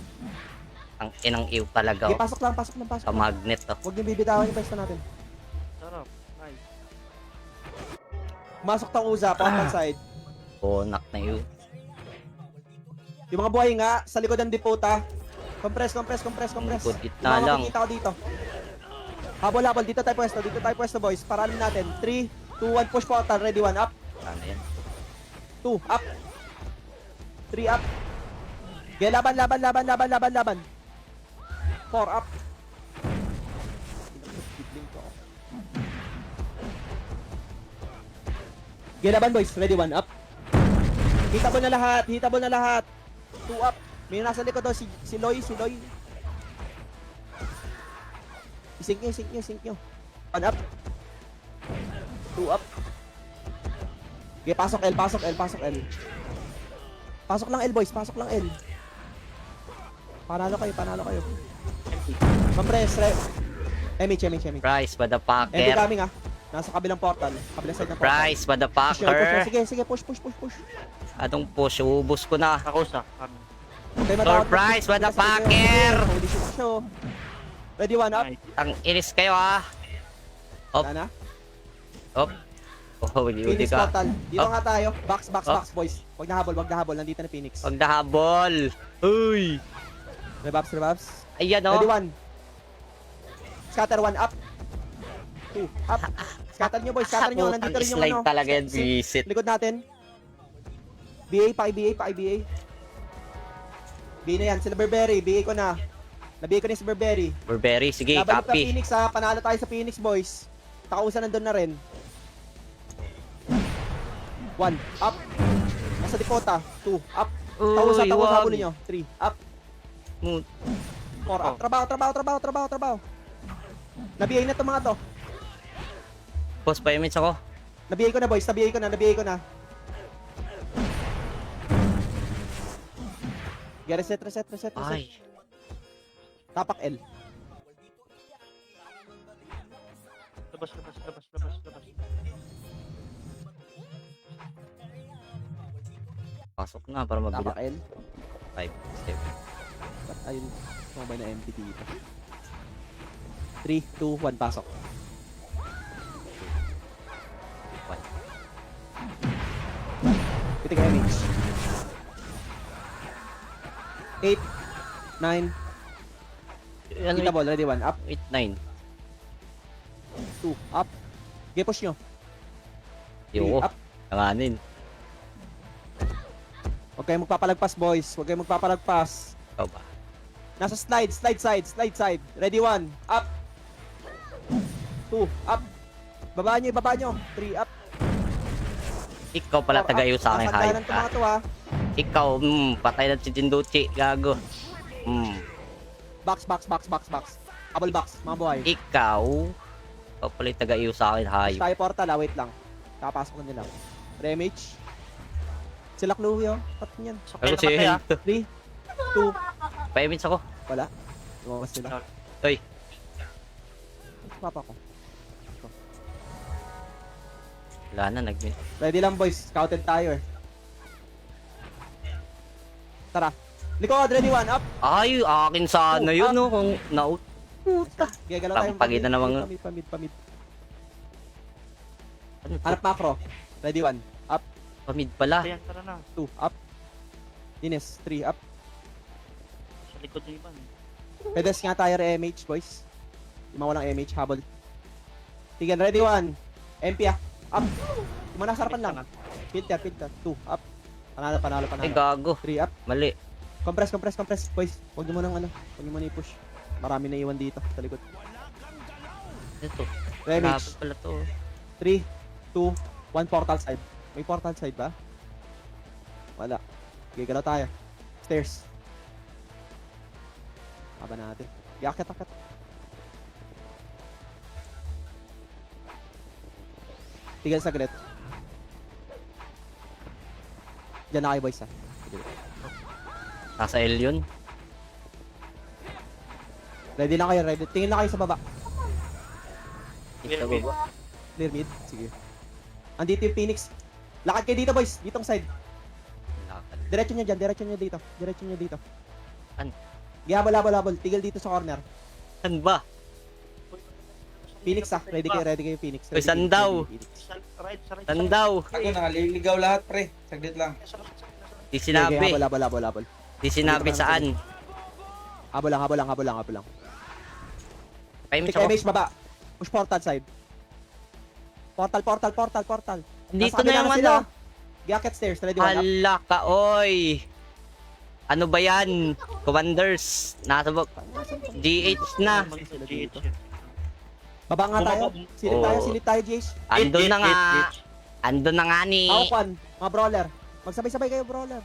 Ang inang iw talaga. Okay, Oh. pasok lang. Sa magnet to. Huwag nyo bibitawan yung pwesto natin. Sarap. Nice. Masok tang uza, portal side. Bonak na iw. Yung mga buhay nga, sa likod ng deputa. Compress. Good hit Yung na mga lang. makikita ko dito. Habol. Dito tayo pwesto boys. Para alam natin. 3, 2, 1, push portal. Ready, 1 up. Ano yan? 2, up. 3, up. Okay, laban. 4, up. Okay, laban boys. Ready, 1 up. Hitable na lahat. 2 up. May nasa likod daw si Loy. I-sync nyo. 1 up. 2 up. Okay, pasok L. Pasok lang L, boys. Panalo kayo. Compress, MH. Price, MP motherfucker. coming ah. Nasa kabilang portal. Kabilang side ng portal. Price, Push motherfucker. nyo. Sige, push. Anong push? Ubus ko na. Ako sa coming. Okay, matakot. Surprise, motherfucker! Holy shit, show. Ready, 1 up. Nice. Ang inis kayo ah. Op. Wala na. Op. Oh, hindi Phoenix ka. portal. Dito Oh. nga tayo. Box, Oh. boys. Huwag na habol. Nandito na Phoenix. Pag nahabol. Uy. Rebuffs. Ayan Ready, oh. 1. Scatter, 1 up. 2 up. Scatter nyo, boys. Nandito Putang rin yung slide talaga yan, visit. likod natin. BA, pa-IBA. Bigay na yan. Silverberry, bigay ko na. Nabigay ko na yung Silverberry. Burberry, sige, Laban ka copy. Phoenix ha. Panalo tayo sa Phoenix, boys. Takausan nandun na rin. 1, up. Nasa Dipota. 2, up. Takausan, wag. habulin nyo. 3, up. Mo- 4, up. Trabaho. Nabigay na to mga to. Boss, 5 minutes ako. Nabigay ko na, boys. Nabigay ko na. Yeah, reset. Ay. Tapak L. Labas. Pasok na para mabila. Tapak L. 5, 7. Ba't ayun, sumabay na empty dito. 3, 2, 1, pasok. 1. Pitik image. 8, 9, Ano, kita ball, ready 1, up, 8, 9. 2, up. Okay, push nyo. 3, Yo, up. nanganin. Huwag kayong magpapalagpas, boys. Huwag kayong magpapalagpas. Ikaw ba? Nasa slide side. Ready 1, up. 2, up. Baba nyo. 3, up. Ikaw pala 4, tagayo sa akin, hayop Kasandalan to ka. mga to, ha. Ikaw, patay na si Jinduchi, gago. Box. Double box, mga boy. Ikaw pala yung tagayo sa akin, hayop. Tayo portal, wait lang. Kapasok na nila. Remage. Sila Chloe, oh. Cut niyan. Ano si Kaya, 3, 2, 5 minutes ako. wala. Lumabas sila. Hoy, Papa ko. wala na, nag-min. Ready lang, boys. Scouted tayo, eh. Tara. Likod, ready 1, up. Ay, akin sana Oh, yun, no? Kung na-out. Gagalaw tayo. Pagitan na mga- Pamid. Ano to? Hanap macro. Ready 1, up. Pamid pala. ayan, tara na. 2, up. Ines, 3, up. Sa likod ng iba. Pedes nga tayo MH, boys. Yung mga walang MH, habol. Tigan, ready 1. MP, ah. Up. Yung mga nasa harapan lang. Filter. 2, up. Panalo. Ay, gago. 3, up. Mali. Compress. Boys, huwag nyo munang huwag nyo muna i-push. Marami na iwan dito sa likod. Ito. Remage. Grabe pala to. 3, 2, 1, portal side. May portal side ba? Wala. Okay, galaw tayo. Stairs. Haba natin. Akit. Tigil saglit. Diyan na kayo, boys, ha. Nasa L yun. Ready lang kayo, ready. Tingin lang kayo sa baba. Ito ba? Clear mid. Sige. Andito yung Phoenix. Lakad kayo dito, boys. Ditong side. Lakad. Diretso nyo dyan. Diretso nyo dito. An? Habol. Tigil dito sa corner. Saan ba? Phoenix, ha. Ready kayo, Phoenix. Uy, saan daw? Sa right. Saan daw? Ako naliligaw lahat, pre. Saglit lang. Di sinabi. Habol. Di sinabi saan. Habol lang. 5 minutes Pick ako. image baba. Push portal side. Portal. Dito Nasa na kabila yung sila. ano. Gacket stairs. Ready 1 up. Hala ka, oy. Ano ba yan? Commanders. Nasa ba? GH na. Baba nga tayo. Silip tayo, Jace. Andun na nga. Andun na nga ni. Hawkwan. Mga brawler. Magsabay-sabay kayo, brawler.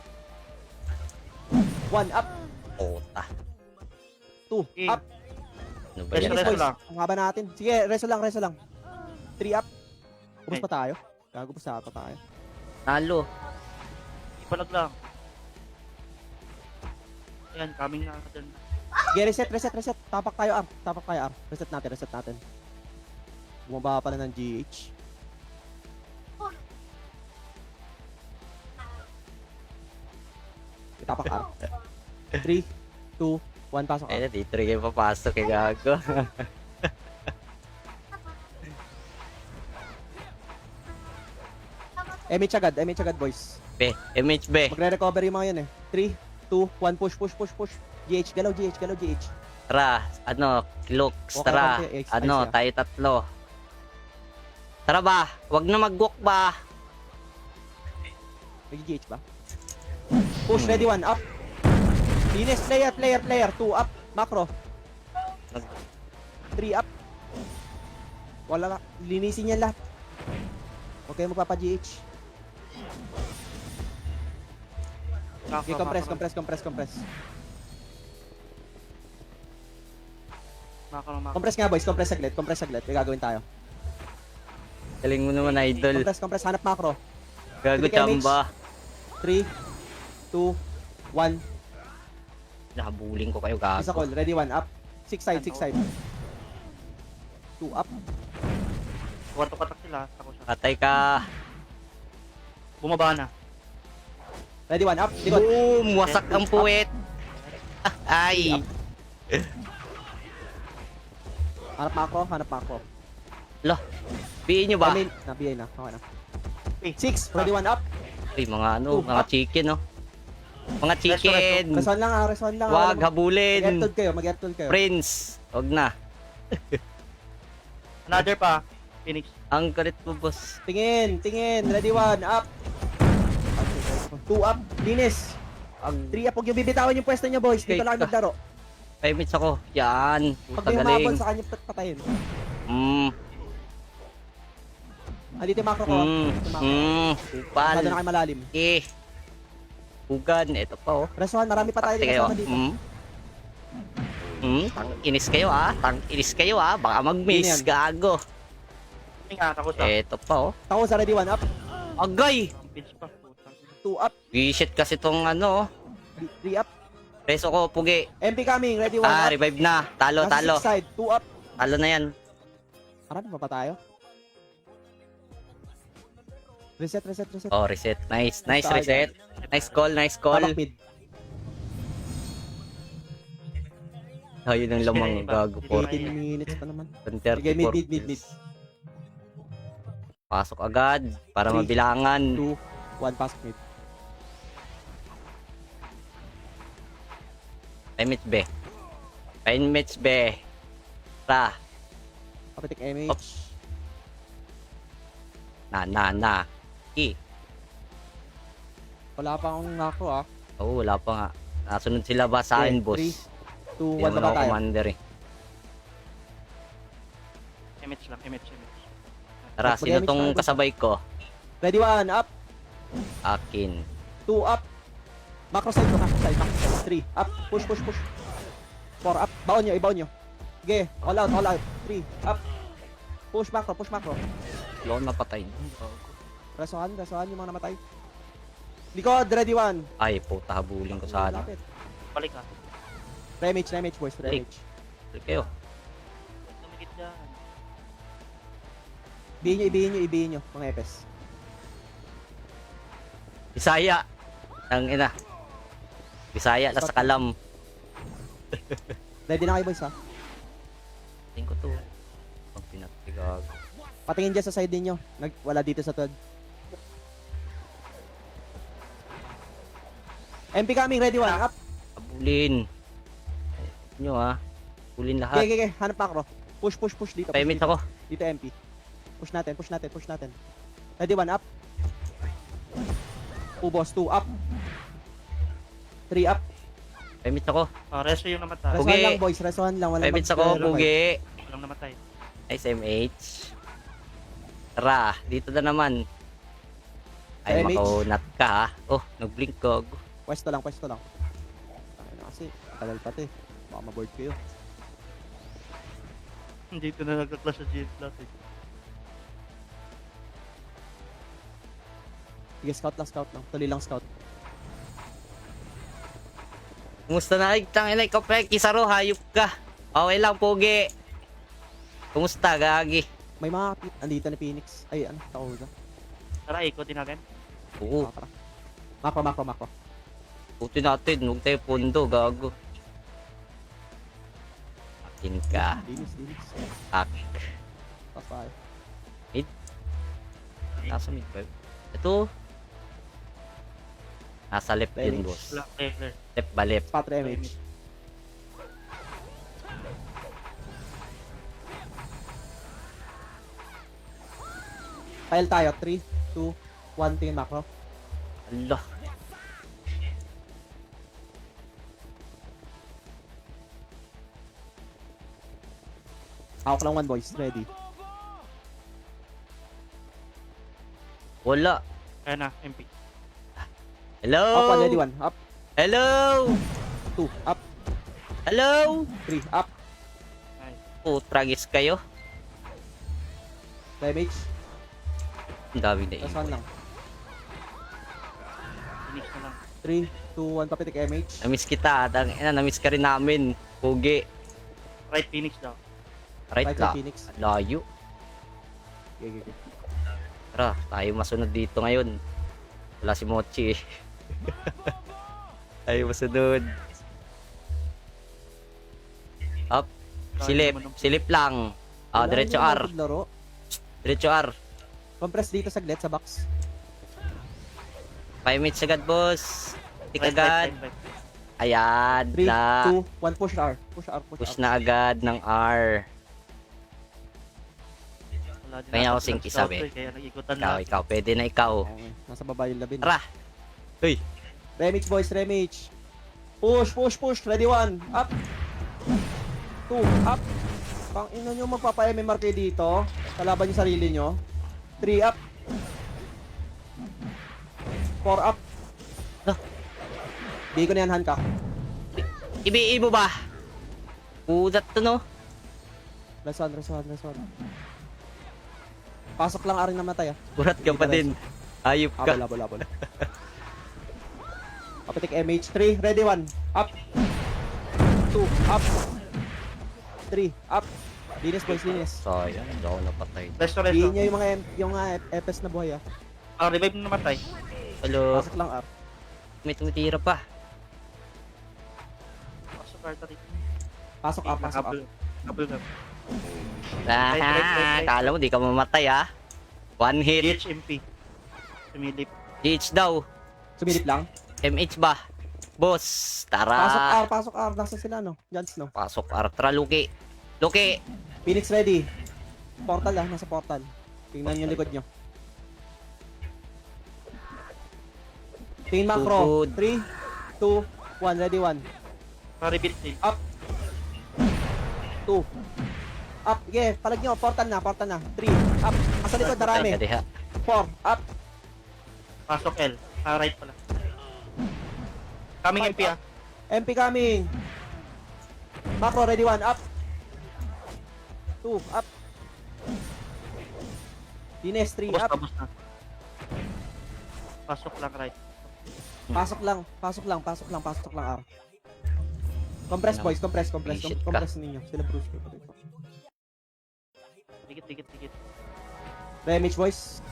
1 up. Puta. 2 up. Ano ba Reso yan? Boys, lang. ang haba natin. Sige, reso lang. 3 up. Ubus pa tayo. Gago pa sa tayo. Nalo. Ipalag lang. Ayan, coming na ka dyan. Sige, reset. Tapak tayo, R. Reset natin. Bumaba pala ng GH. Tapak R. 3, 2, 1, pasok R. Eh, di trigger papasok kay gago. MH agad, boys. Be, MHB. Magre-recover yung mga yun, eh. 3, 2, 1, push. GH, galaw, GH. Tara, ano, Lux, Okay, tara. okay, exercise Ano, yan. tayo tatlo. Tara ba? Wag na mag-walk ba? May GH ba? Push, ready 1, up. Dines, player. 2 up. Macro. 3 up. Wala lang. Linisin yan lahat. Huwag kayo magpapa-GH. Okay, compress. Makro. Compress nga boys, compress saglit. May gagawin tayo. Galing mo naman, idol. Compress, hanap macro. Gago Kritik MH. chamba. 3, 2, 1. Nakabuling ko kayo, Isa gago. call, ready 1 up. 6 side. 2 up. Wato-katak sila. Ako siya. Patay ka. Bumaba na. Ready 1 up. Likod. Boom! Wasak ang puwet. Ay. Hanap macro. Lah. Biin nyo ba? Nabiyay na. Okay na. Eh, 6, ready 1 up. Ay, mga ano, mga chicken, no? Mga chicken. Reson lang. Wag habulin. Mag-airtool kayo. Prince. Wag na. Another pa. Phoenix. Ang galit mo, boss. Tingin. Ready 1 up. 2 up. Linis. 3 up. Huwag yung bibitawan yung pwesto niya, boys. Dito Okay, lang maglaro. 5 minutes ako. Yan. Pag Puta may humabol galing. sa kanya, patayin. Andito yung macro ko. Upal. Masyado na kayo malalim. Hugan. Ito pa, oh. Reson, marami pa tayo Pati kayo. kasama dito. Tang-inis kayo, ah. Baka mag-miss. Yun yan. Gago. Ingat ako sa. Ito pa, oh. Ako sa ready 1 up. Agay! Ang pitch pa. Putang. 2 up. Reset kasi tong ano, oh. 3 up. Preso ko, pugi. MP coming. Ready 1 up. Revive na. Talo. Nasa 6 side. 2 up. Talo na yan. Marami pa tayo. Reset. Oh, reset. Nice Tayo. reset. Nice call. Tabak mid. Ayun ang lamang gago po. 18 minutes pa naman. 34 Sige, mid. kills. Pasok agad para 3, mabilangan. 2, 1, pass mid. 5 minutes be. 5 minutes be. Ra. Kapitik MH. Oops. Na. Wala pa akong macro ah. Oo, wala pa nga. Nasunod sila ba sa akin, boss? 3, 2, Hindi 1 naman ba ako tayo? commander eh. MH lang. Tara, Mag- sino mag-damage tong tayo, boss. kasabay ko? Ready 1 up. Akin. 2 up. Macro side. 3 up. Push. 4 up. Baon nyo. Sige. All out. 3 up. Push macro. Wala akong napatay. Resohan yung mga namatay. Likod. Ready 1. Ay, puta, habulin ko sana. Lapit. Balik ka. Remage boys. Remage. Balik kayo. Tumigit dyan. Ibihin nyo. Mga epes. Bisaya. Ang ina. Bisaya, nasa kalam. Ready na kayo boys ha. Tingin ko to. Ang pinatigago. Patingin dyan sa side ninyo. Wala dito sa third. MP coming. Ready 1 up. Habulin. Nyo ha. Habulin lahat. Okay. Hanap macro. Push dito. 5 minutes ako. Dito MP. Push natin. Ready 1 up. Boss 2 up. 3 up. 5 minutes ako. Reso yung namatay. Pugi. Resohan lang boys. Resohan lang. 5 minutes ako, pugi. Walang namatay. Nice MH. Tara, dito na naman. Ay, MH. makaunat ka ha. Oh, nag-blink ko. Pwesto lang. Ayun na kasi. Tagal pati. Baka maboard kayo. Dito na nagka-clash sa GF Plus eh. Sige, scout lang. Tuloy lang scout. Kumusta na? Ay, tangina, ikaw pre, Kisaro, hayop ka. Okay lang, pugi. Kumusta, gagi? May mga andito na Phoenix. Ay, ano? Tauza. Tara, ikotin natin. Oo, Macro. puti natin. Huwag tayo pundo, gago. Akin ka. Dinis. Ak. Tapos tayo. Nasa mid ba? Ito. Nasa left yun, Damage. boss. Black Taylor. Left ba left? Spot remage. File tayo. 3, 2, 1. Tingin macro. Allah. Hawak lang 1 boys. Ready. Wala. Ayan na, MP. Hello? Up 1, ready 1. Up. Hello? 2. Up. Hello? 3. Up. Nice. Tragis kayo. Damage. Ang dami na Last one lang. Phoenix na lang. 3, 2, 1. Papitik MH. Namiss kita. Namiss ka rin namin. Pugi. Right Phoenix daw. Right Right ka. Phoenix. Layo. Okay. Tara, tayo masunod dito ngayon. Wala si Mochi eh. Tayo masunod. Up. Silip lang. Diretso R. Laro. Diretso R. Compress dito saglit sa box. 5 minutes agad, boss. Tik Right, agad. right. Ayan 3, na. 2, 1. Push R. Push R. Push na agad ng R. Wala din Kaya ata ako silang singki scout sabi. eh, Kaya nag-ikutan Ikaw, lahat. ikaw. Pwede na ikaw. Okay. Nasa baba yung labin. Tara. Uy. Remage boys, remage. Push. Ready 1. Up. 2. Up. Pang ino nyo magpapa-MMR kayo dito. Kalaban yung sarili nyo. 3 up. 4 up. Ah. Bigay ko na yan, Hancock. Ibi mo ba? Udat to, no? Last one. Pasok lang aring namatay ah. Urat ka pa din. Ayop ka. Abol. Papitik MH3. Ready 1. Up. 2. Up. 3. Up. Linis boys, linis. Sayang, hindi ako napatay. Resto. Bigyan nyo yung mga FS na buhay ah. Revive na namatay. Hello. Pasok lang up. May tumitira pa. Pasok artery. Pasok up. Habol na. Ah, kala mo di ka mamatay ah. One hit. DHMP. Sumilip. GH daw. Sumilip lang. MH ba? Boss, tara. Pasok R. Nasa sila no? Jans no? Pasok Artra, Luki. Luki. Phoenix ready. Portal ah, nasa portal. Tingnan yung likod nyo. Tingin macro. Good. 3, 2, 1. Ready 1. Rebuild team. Up. 2. Up. Okay, palag nyo. Portal na. 3. Up. Asa likod, darami. Diha. 4. Up. Pasok L. Right pala. Coming MP ah. MP coming. Macro ready 1. Up. 2. Up. Dines 3. Up. Tapos na. Pasok lang right. Pasok lang R. Compress boys, compress Visit ka. compress ninyo. Sila Bruce ko dito. Tikit. Remage boys.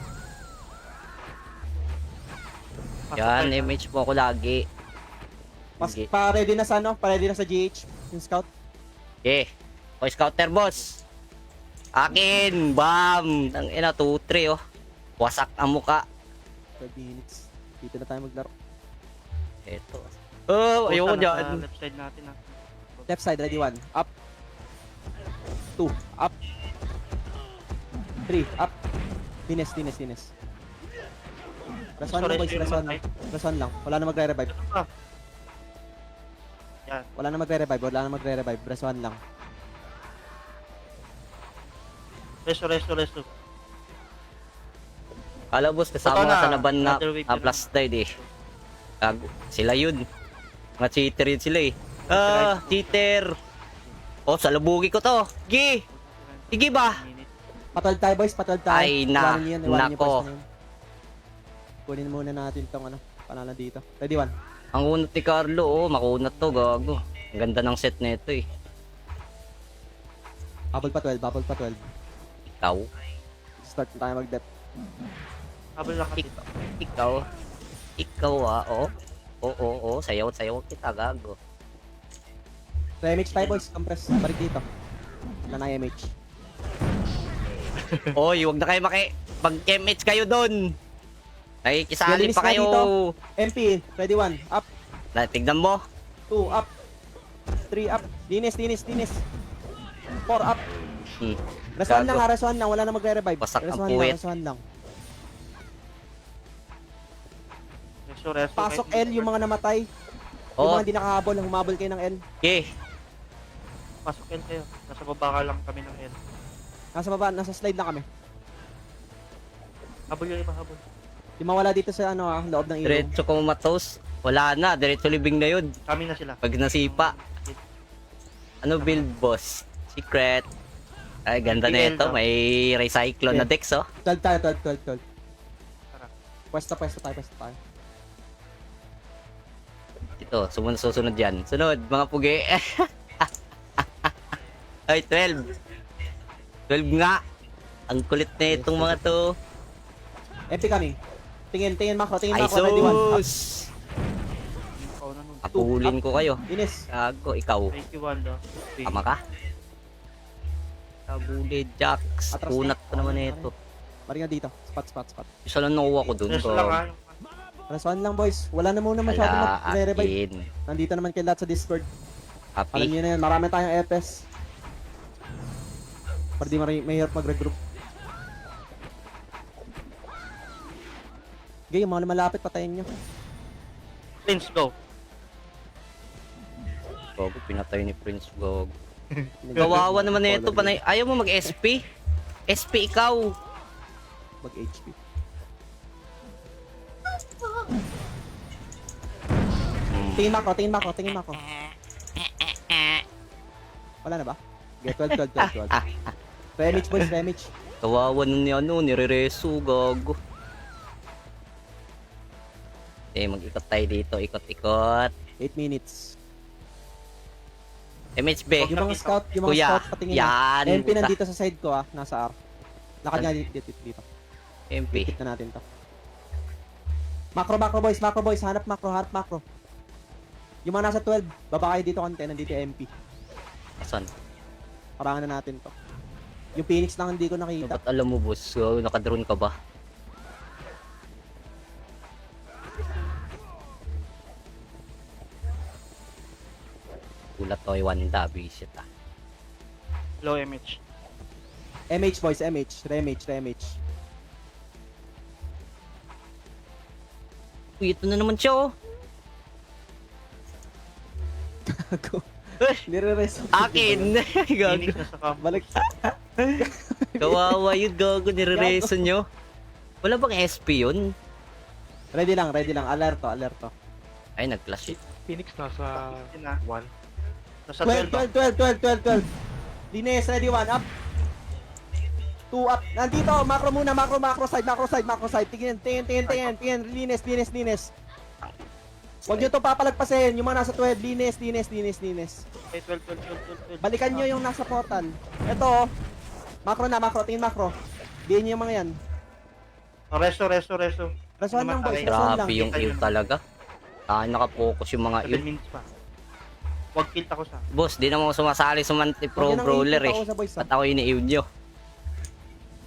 Pasok Yan, right. MH mo ako lagi. Sige. Pa-ready na sa ano? Pa-ready na sa GH. Yung scout. Okay. Voice counter, boss. Akin. Bam. Ang ina, 2-3 oh. Wasak ang muka. 30 minutes. Dito na tayo maglaro. Eto. Oh, ayoko Puta, nasa dyan. Left side natin ah. Left side, ready 1. Up. 2. Up. 3. Up. Dines. Last one lang boys, last one lang. Wala na magre-revive. Ito pa. Yan. Wala na magre-revive. Last one lang. Resto. Alam boss, kasama Ito ka na. sa laban na Another wave plus tide eh. Gago. Sila yun. Mga cheater yun sila eh. Cheater. Oh, salabugi ko to. Sige ba? Patol tayo boys, patol tayo. Ay, na. Iwanan niyo yun, iwanan niyo Nako. boys na yun. Kunin muna natin tong ano, panalo dito. Ready 1. Ang unat ni Carlo, oh, makunat to, gago. Ang ganda ng set nito eh. Bubble pa 12. Ikaw. Start na tayo mag-depth. Habol lang kasi. Ikaw ah, oh. Oo, sayaw kita, gago. Remage tayo boys, compress. Balik dito. Wala na MH. Oy, wag na kayo mag-MH kayo doon. Nakikisali Linis pa na kayo. dito. MP, ready 1. Up. Tignan mo. 2, up. 3, up. Dines. 4, up. Resuan Gago. lang, resuan lang. Wala na magre-revive. Wasak ang Resuan puwet. lang. Resto. Pasok L yung mga namatay. Yung Oh, mga hindi nakahabol, humabol kayo ng L. okay. Pasok L kayo. Nasa baba ka lang kami ng L. Nasa baba, nasa slide na kami. Habol yung iba, habol. Di mawala dito sa ano loob ng ilong. Diretso kumatos. Wala na, diretso libing na yun. Kami na sila. Pag nasipa. Ano build, boss? Secret. Ay, ganda na ito. May recyclone na decks, oh. 12 tayo, 12. Tara. Pwesto tayo. Ito, susunod yan. Sunod, mga pugi. Ay, 12. 12 nga. Ang kulit na itong mga to. MP kami. Tingin makro, Ay, ready one. Up, sus. Ikaw na nun. Apulin ko kayo. Ines. Gago, ikaw. 21 daw. Tama ka? Tabuli, Jax. Atras Kunat na. pa naman ito. Mari nga dito. Spot. Isa lang nakuha ko dun. Resto lang ha. Rasuan lang boys. Wala na muna masyado Wala, mag-revive. akin. Nandito naman kayo lahat sa Discord. Alam Happy. niyo na yun. Marami tayong FS. Para di mahirap mag-regroup. Okay, yung mga malapit patayin nyo. Prince, go. Gogo, pinatay ni Prince Gog. Kawawa naman na ito. Panay. Ayaw mo mag-SP? SP ikaw. Mag-HP. Tingin mo ako. Wala na ba? Okay, 12. Remage boys, remage. Kawawa nun ni ano, nire-reso, gago. Mag-ikot tayo dito, ikot-ikot. 8 minutes. MHB, Yung mga scout, kuya, patingin yan. na. MP nandito sa side ko nasa R. Lakad nga dito. MP. Hit na natin to. Macro boys, hanap macro. Yung mga nasa 12, baba kayo dito konti, nandito yung MP. Asan? Parangan na natin to. Yung Phoenix lang hindi ko nakita. Ba't alam mo, boss? So, nakadrone ka ba? Ulat to, Wanda, visit ah. Low MH. MH boys, remage. Uy, ito na naman siya, oh. Gago. Nire-reso. Akin! Gago. Phoenix nasa camp. Balik. Kawawa yun, gago. Nire-reso nyo. Wala bang SP yun? Ready lang. Alerto. Ay, nag-clash it. Phoenix nasa Yun na. 1. Nasa 12. 12. Dines, ready one, up. 2 up. Nandito, macro muna, macro side. Tingin. Dines. Huwag nyo to papalagpasin. Yung mga nasa 12, Dines. Okay, 12. Balikan nyo yung nasa portal. Ito, macro. Tingin macro. Diyan nyo yung mga yan. Oh, resto. Rasuhan lang boys, rasuhan lang. Grabe yung ew talaga. Nakapokus yung mga 7 ew. minutes pa. Huwag kill ako sa. Boss, di naman ako sumasali sa Monty Pro Huwag nyo nang Brawler iikot eh. ako sa boys, ha? At ako ini-ew nyo.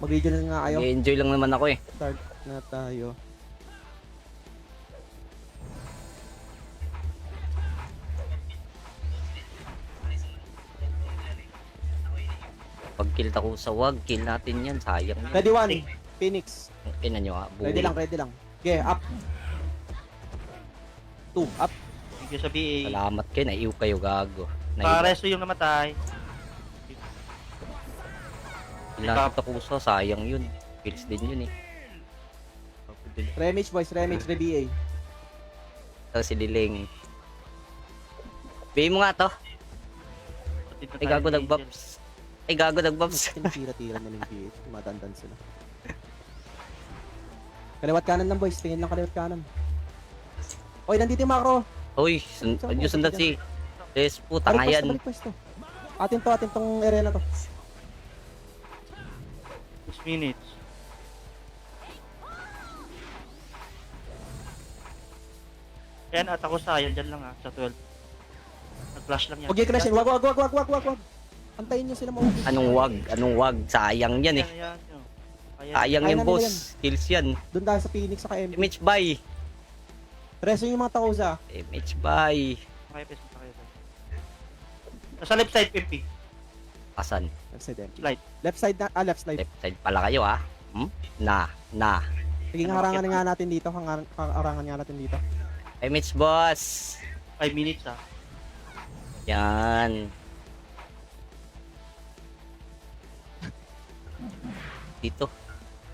Mag-regional nga kayo. Enjoy lang naman ako eh. Start na tayo. Pag kill ako sa wag, kill natin yan. Sayang yan. Ready one, Phoenix. Ina nyo ah. Ready lang. Okay, up. 2, up. Thank you sa BA. Salamat kayo. Naiiw kayo gago. Resto yung namatay. Kill natin takusa. Sayang yun. Kills din yun eh. Remage boys, ready A. Tapos si Liling. Bigay mo nga to. Ay gago nag-buffs. Tira-tira na ng PH. Matandan sila. Kaliwat kanan lang boys. Tingin lang kaliwat kanan. Oy, nandito yung macro. Uy, yung sundan si Des po, tanga yan. Balik pwesto. Atin tong area na to. 6 minutes. Yan, at ako sayang dyan lang sa 12. Nag-flash lang yan. Huwag yung crashin. Wag. Antayin nyo sila mauwi. Anong wag? Sayang yan eh. Yan. Sayang Kaya yan na nila boss. Kills yan. Doon dahil sa Phoenix sa KM. Image buy. Reso yung mga tausa. Image buy. Okay, nasa left side, MP. Asan? Left side empty. Slide. Left side. Left side pala kayo ah. Na. Sige, harangan nga natin dito. Harangan nga natin dito. Image boss. 5 minutes Yan. Dito.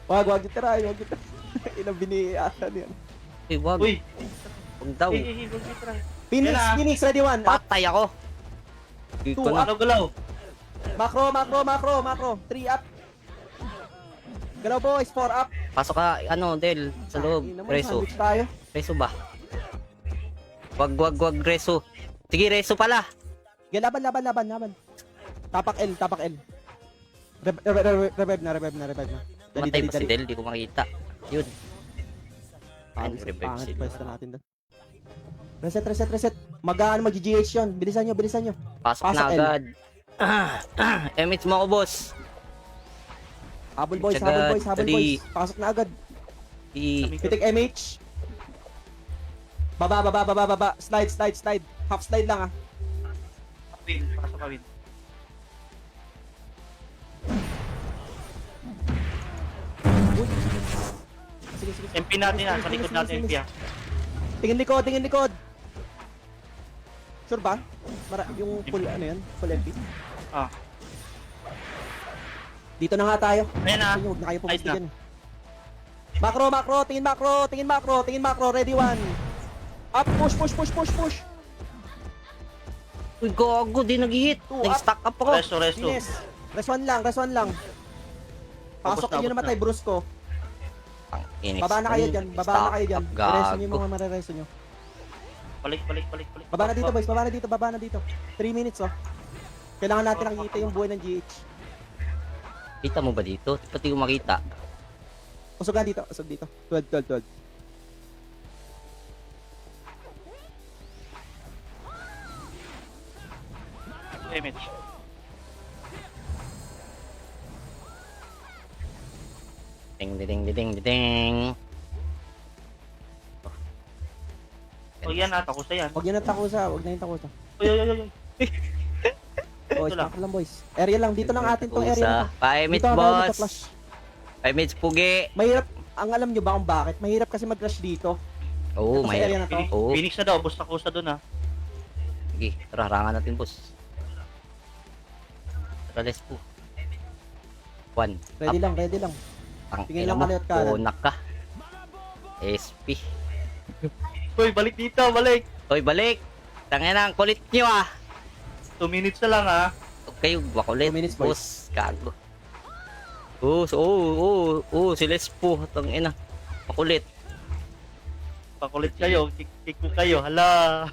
Wag yung tirahin, wag yung tirahin. Ilang biniyasan yan. Wag. Uy! Wag daw. Huwag yung try. Phoenix, Yan na. Phoenix, ready one. Up. Patay ako. Dito Two, na. Galaw-galaw. Macro. 3 up. Galaw boys, 4 up. Pasok ka, Del, sa loob. Ina mo, Reso. sandwich tayo. Reso ba? Wag, Reso. Sige, Reso pala. Sige, laban. Tapak L. Revive na. Matay pa si Del, di ko makita. Yun. Pangit Revive sila. pwesto natin doon. Reset. Mag-GH yun. Bilisan nyo. Pasok na Pasok, L. agad. Emits mo ako, boss. Habol boys. Dali. Pasok na agad. I... Pitik MH. Baba. Slide. Half slide lang ah. Win. Pasok ka, Win. Sige. MP natin ha. Sa likod natin MP ha. Tingin likod. Sure ba? Yung full full MP. Ah. Dito na nga tayo. Ayan na. Huwag na kayo Ayos pumunta na. dyan. Macro, tingin macro, ready one. Up, push. Uy, gago, di nag-hit. Two, Nag-stack up ako. Resto. Finish. Rest one lang. Pasok Abot nyo na. naman tayo, Brusco. Ang inis. Baba na kayo dyan. Stack up, Rereso nyo yung gago. mga marereso nyo. Balik. Baba na dito, boys. 3 minutes, oh. Kailangan natin nakikita yung buhay ng GH. Kita mo ba dito? Pati ko makita. Usog dito. 12. Image. Ding. O yan ha. Takusa yan. Huwag nyo na takusa. Uy. Boys, lang. lang boys. Area lang. Dito lang atin tong area na to. 5 minutes, Dito ako, boss. dito, flash. 5 minutes, pugi. Mahirap. Ang alam nyo ba kung bakit? Mahirap kasi mag-rush dito. Oo, Ito sa may... area na to. Oo. Phoenix na daw. Bus takusa dun ha. Sige, tara, harangan natin, boss. Tara, let's go. 1. Ready lang. Ang Tingin ina lang mo, kaliwat kanan. punak ka. SP. Uy, balik dito. Balik. Hoy, balik. Tangin na, ang kulit nyo ah. 2 minutes na lang ha. Huwag kayo bakulit, 2 minutes, boys. boss. Gago. Si Lespo. Tangin na. Makulit. Pakulit kayo. Kick ko kayo. Hala.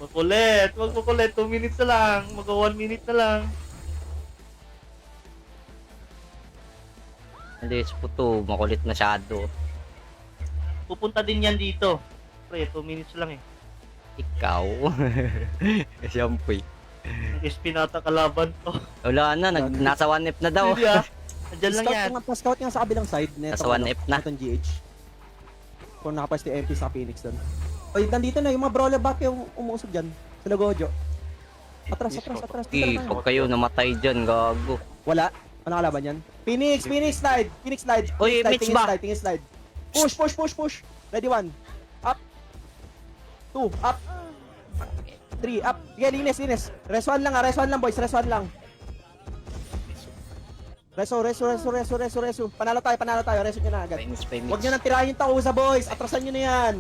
Makulit. Wag makulit. 2 minutes na lang. Mag 1 minute na lang. Lespo to. Makulit masyado. Pupunta din yan dito. Pre, 2 minutes lang eh. Ikaw. Siyempre. SP nata kalaban to. Wala na. Nasa 1F na daw. Hindi ah. Nandiyan lang yan. Scout nga sa kabilang side. Nasa 1F na. Itong GH. Kung nakapwesto yung MP sa Phoenix doon. Oy, nandito na yung mga brawler back yung umuusog dyan. Sa Lagojo. Atras. Sige, pag kayo namatay dyan, gago. Wala. Ano kalaban yan? Phoenix slide. Oy, Mitch ba? Tingin slide. Push. Ready one. Up. 2, up. 3, up. Sige, linis. Rest one lang boys. Rest one lang. Reso. Panalo tayo. Reso nyo na agad. Huwag nyo nang tirahin yung tausa, boys. Atrasan nyo na yan.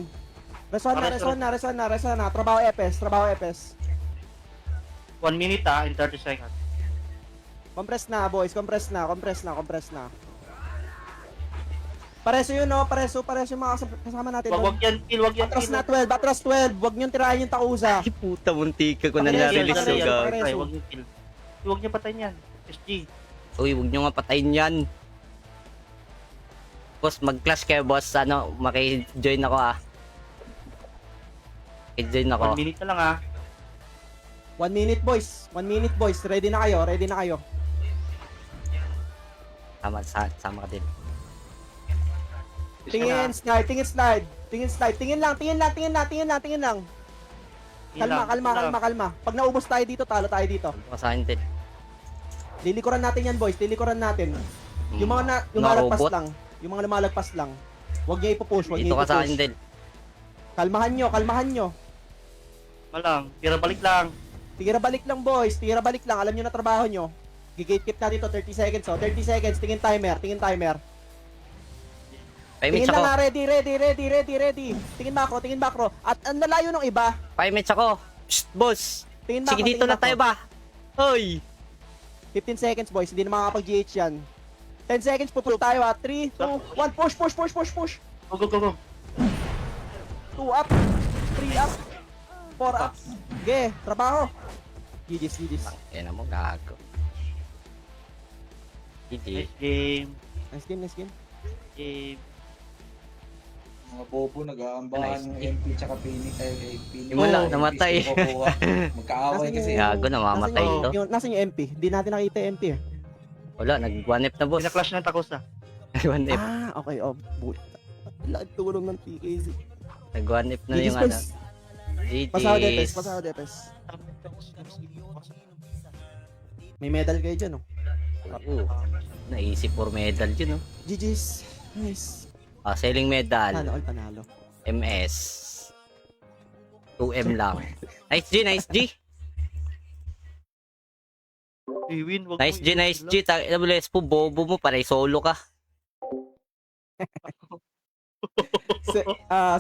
Reso na. Trabaho EPS. 1 minute ah. In 30 seconds. Compress na, boys. Compress na. Pareso yun, no? Pareso yung mga kasama natin doon. Wag yan kill. Atras 12. Huwag nyo tirahin yung tausa. Ay, puta, muntika ko na Pareso, na-release pareso. yung gago. Pre, wag nyo kill. Wag nyo patayin yan. SG. Uy, huwag nyo nga patayin yan. Boss, mag-clash kayo, boss. Maki-join ako ah. Maki-join ako. 1 minute na lang ah. 1 minute, boys. Ready na kayo. Sama ka din. Tingin slide. Tingin lang. Kalma. Pag naubos tayo dito, talo tayo dito. Ano ka sa akin din? Lilikuran natin yan, boys. Yung mga yung mga lumalagpas lang. Huwag niyo ipupush, Dito ka sa akin din. Kalmahan nyo. Malang. Tira balik lang. Tira balik lang, boys. Alam nyo na trabaho nyo. Gatekeep natin to 30 seconds, oh. 30 seconds, tingin timer. 5 Tingin minutes na ako. na, ready. Tingin macro. At ang lalayo ng iba. 5 minutes ako. Shh, boss. Tingin Sige, macro, dito tingin na tayo macro. ba? Hoy. 15 seconds, boys. Hindi na makakapag-GH yan. 10 seconds, pupush tayo, ha. 3, 2, 1, push. Go. 2 up, 3 up, 4 up. Sige, trabaho. GG's. Yan mo, gago. GG. Nice game. Nice game. Game. Mga bobo, nag-aambahan Nice. ng MP tsaka Phoenix. Yung wala, namatay. Magkaaway kasi. Gago, namamatay ito. Nasaan yung MP? Hindi natin nakita yung MP, eh. Wala, nag-1F na, boss. Pina-clash ng Takusa. 1F. Ah, okay, oh. Lahat tulong ng TKZ. Nag-1F na GG's, yung ano. boys. Pasado GG's. Depes. May medal kayo dyan, oh. Oo. Naisip for medal yun, oh. GG's. Nice. Selling medal. Panalo. MS. 2M lang. Nice G. Win, wag Nice G. AWS po, bobo mo, parang solo ka.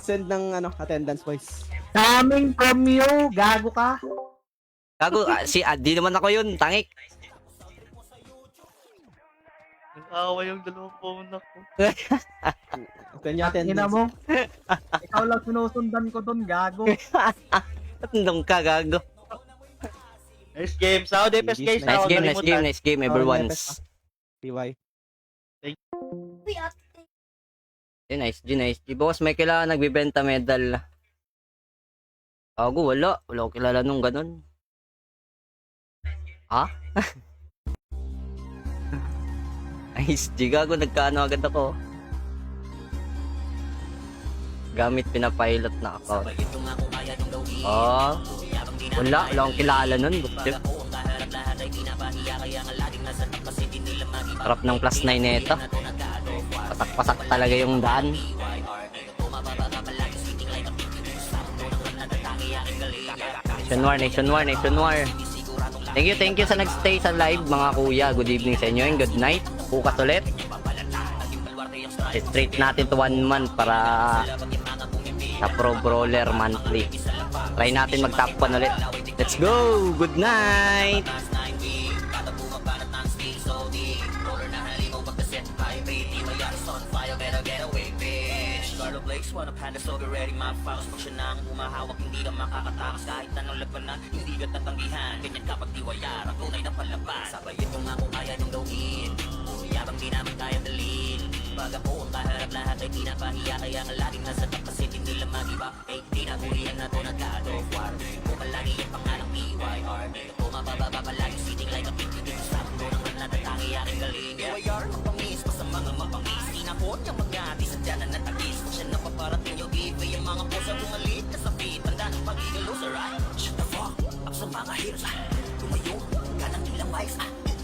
Send ng attendance, boys. Coming from you, gago ka. Gago, di naman ako yun, tangik. Nag-awa yung dalawang phone ako. Send yung Ina attendance. mo. Ikaw lang sinusundan ko doon, gago. Tandong ka, gago. Nice game. Sao Depes guys. Nice game, everyone's. TY. Nice G. Boss, may kailangan nagbibenta medal. Gago, wala. Wala ko kilala nung ganun. Ha? Nice G, gago, nagkaano agad ako. Gamit pinapilot na account. Wala akong kilala nun. Harap ng plus 9 neto. Pasak-pasak talaga yung daan. Nationwar. Thank you sa nagstay sa live mga kuya. Good evening sa inyo and good night. Bukas ulit. Straight natin to 1 month para sa Pro Brawler monthly. Try natin mag-top 1 ulit. Let's go! Good night! Flakes, wanna panda so be ready, my files pag siya nang humahawak, hindi ka makakatakas kahit anong labanan, hindi ka tatanggihan, ganyan kapag diwayar, ang tunay na palabas, sabay ito nga kung kaya niyong gawin, yabang di namin kaya dalhin, pag ako ang kaharap lahat ay di napahiya, kaya nga laging nasa top kasi di nila magiba, eh di na hulihan na to na God of War, kung palagi yung pangalang PYR, ito mabababa palagi sitting like a pig, dito sa mundo ng natatangi aking galing, PYR, mapangis pa sa mga mapangis, tinapon yung mga di sadya na natagis, kung siya napaparating yung giveaway, yung mga posa bumalik na sa feet, tanda ng pagiging loser, shut the fuck up sa mga heroes, tumayo, ganang ilang mics,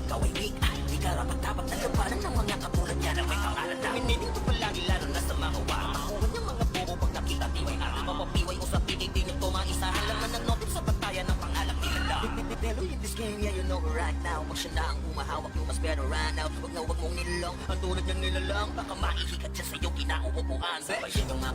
ikaw ay weak, di ka rapat-dapat na labanan ng mga katulad niya na may pangalan na mininig ko palagi lalo na sa mga wang makuha niya mga bobo pag nakita tiway mapapiway o sa piling di nyo to maisahan laman ng notif sa batayan ng pangalang nila lang Pero in this game, yeah, you know right now pag siya na ang humahawak, you must better run out wag mong nilalong, ang tulad niyang nilalang baka maihikat siya sa iyong kinauupuan sabay siya yung mga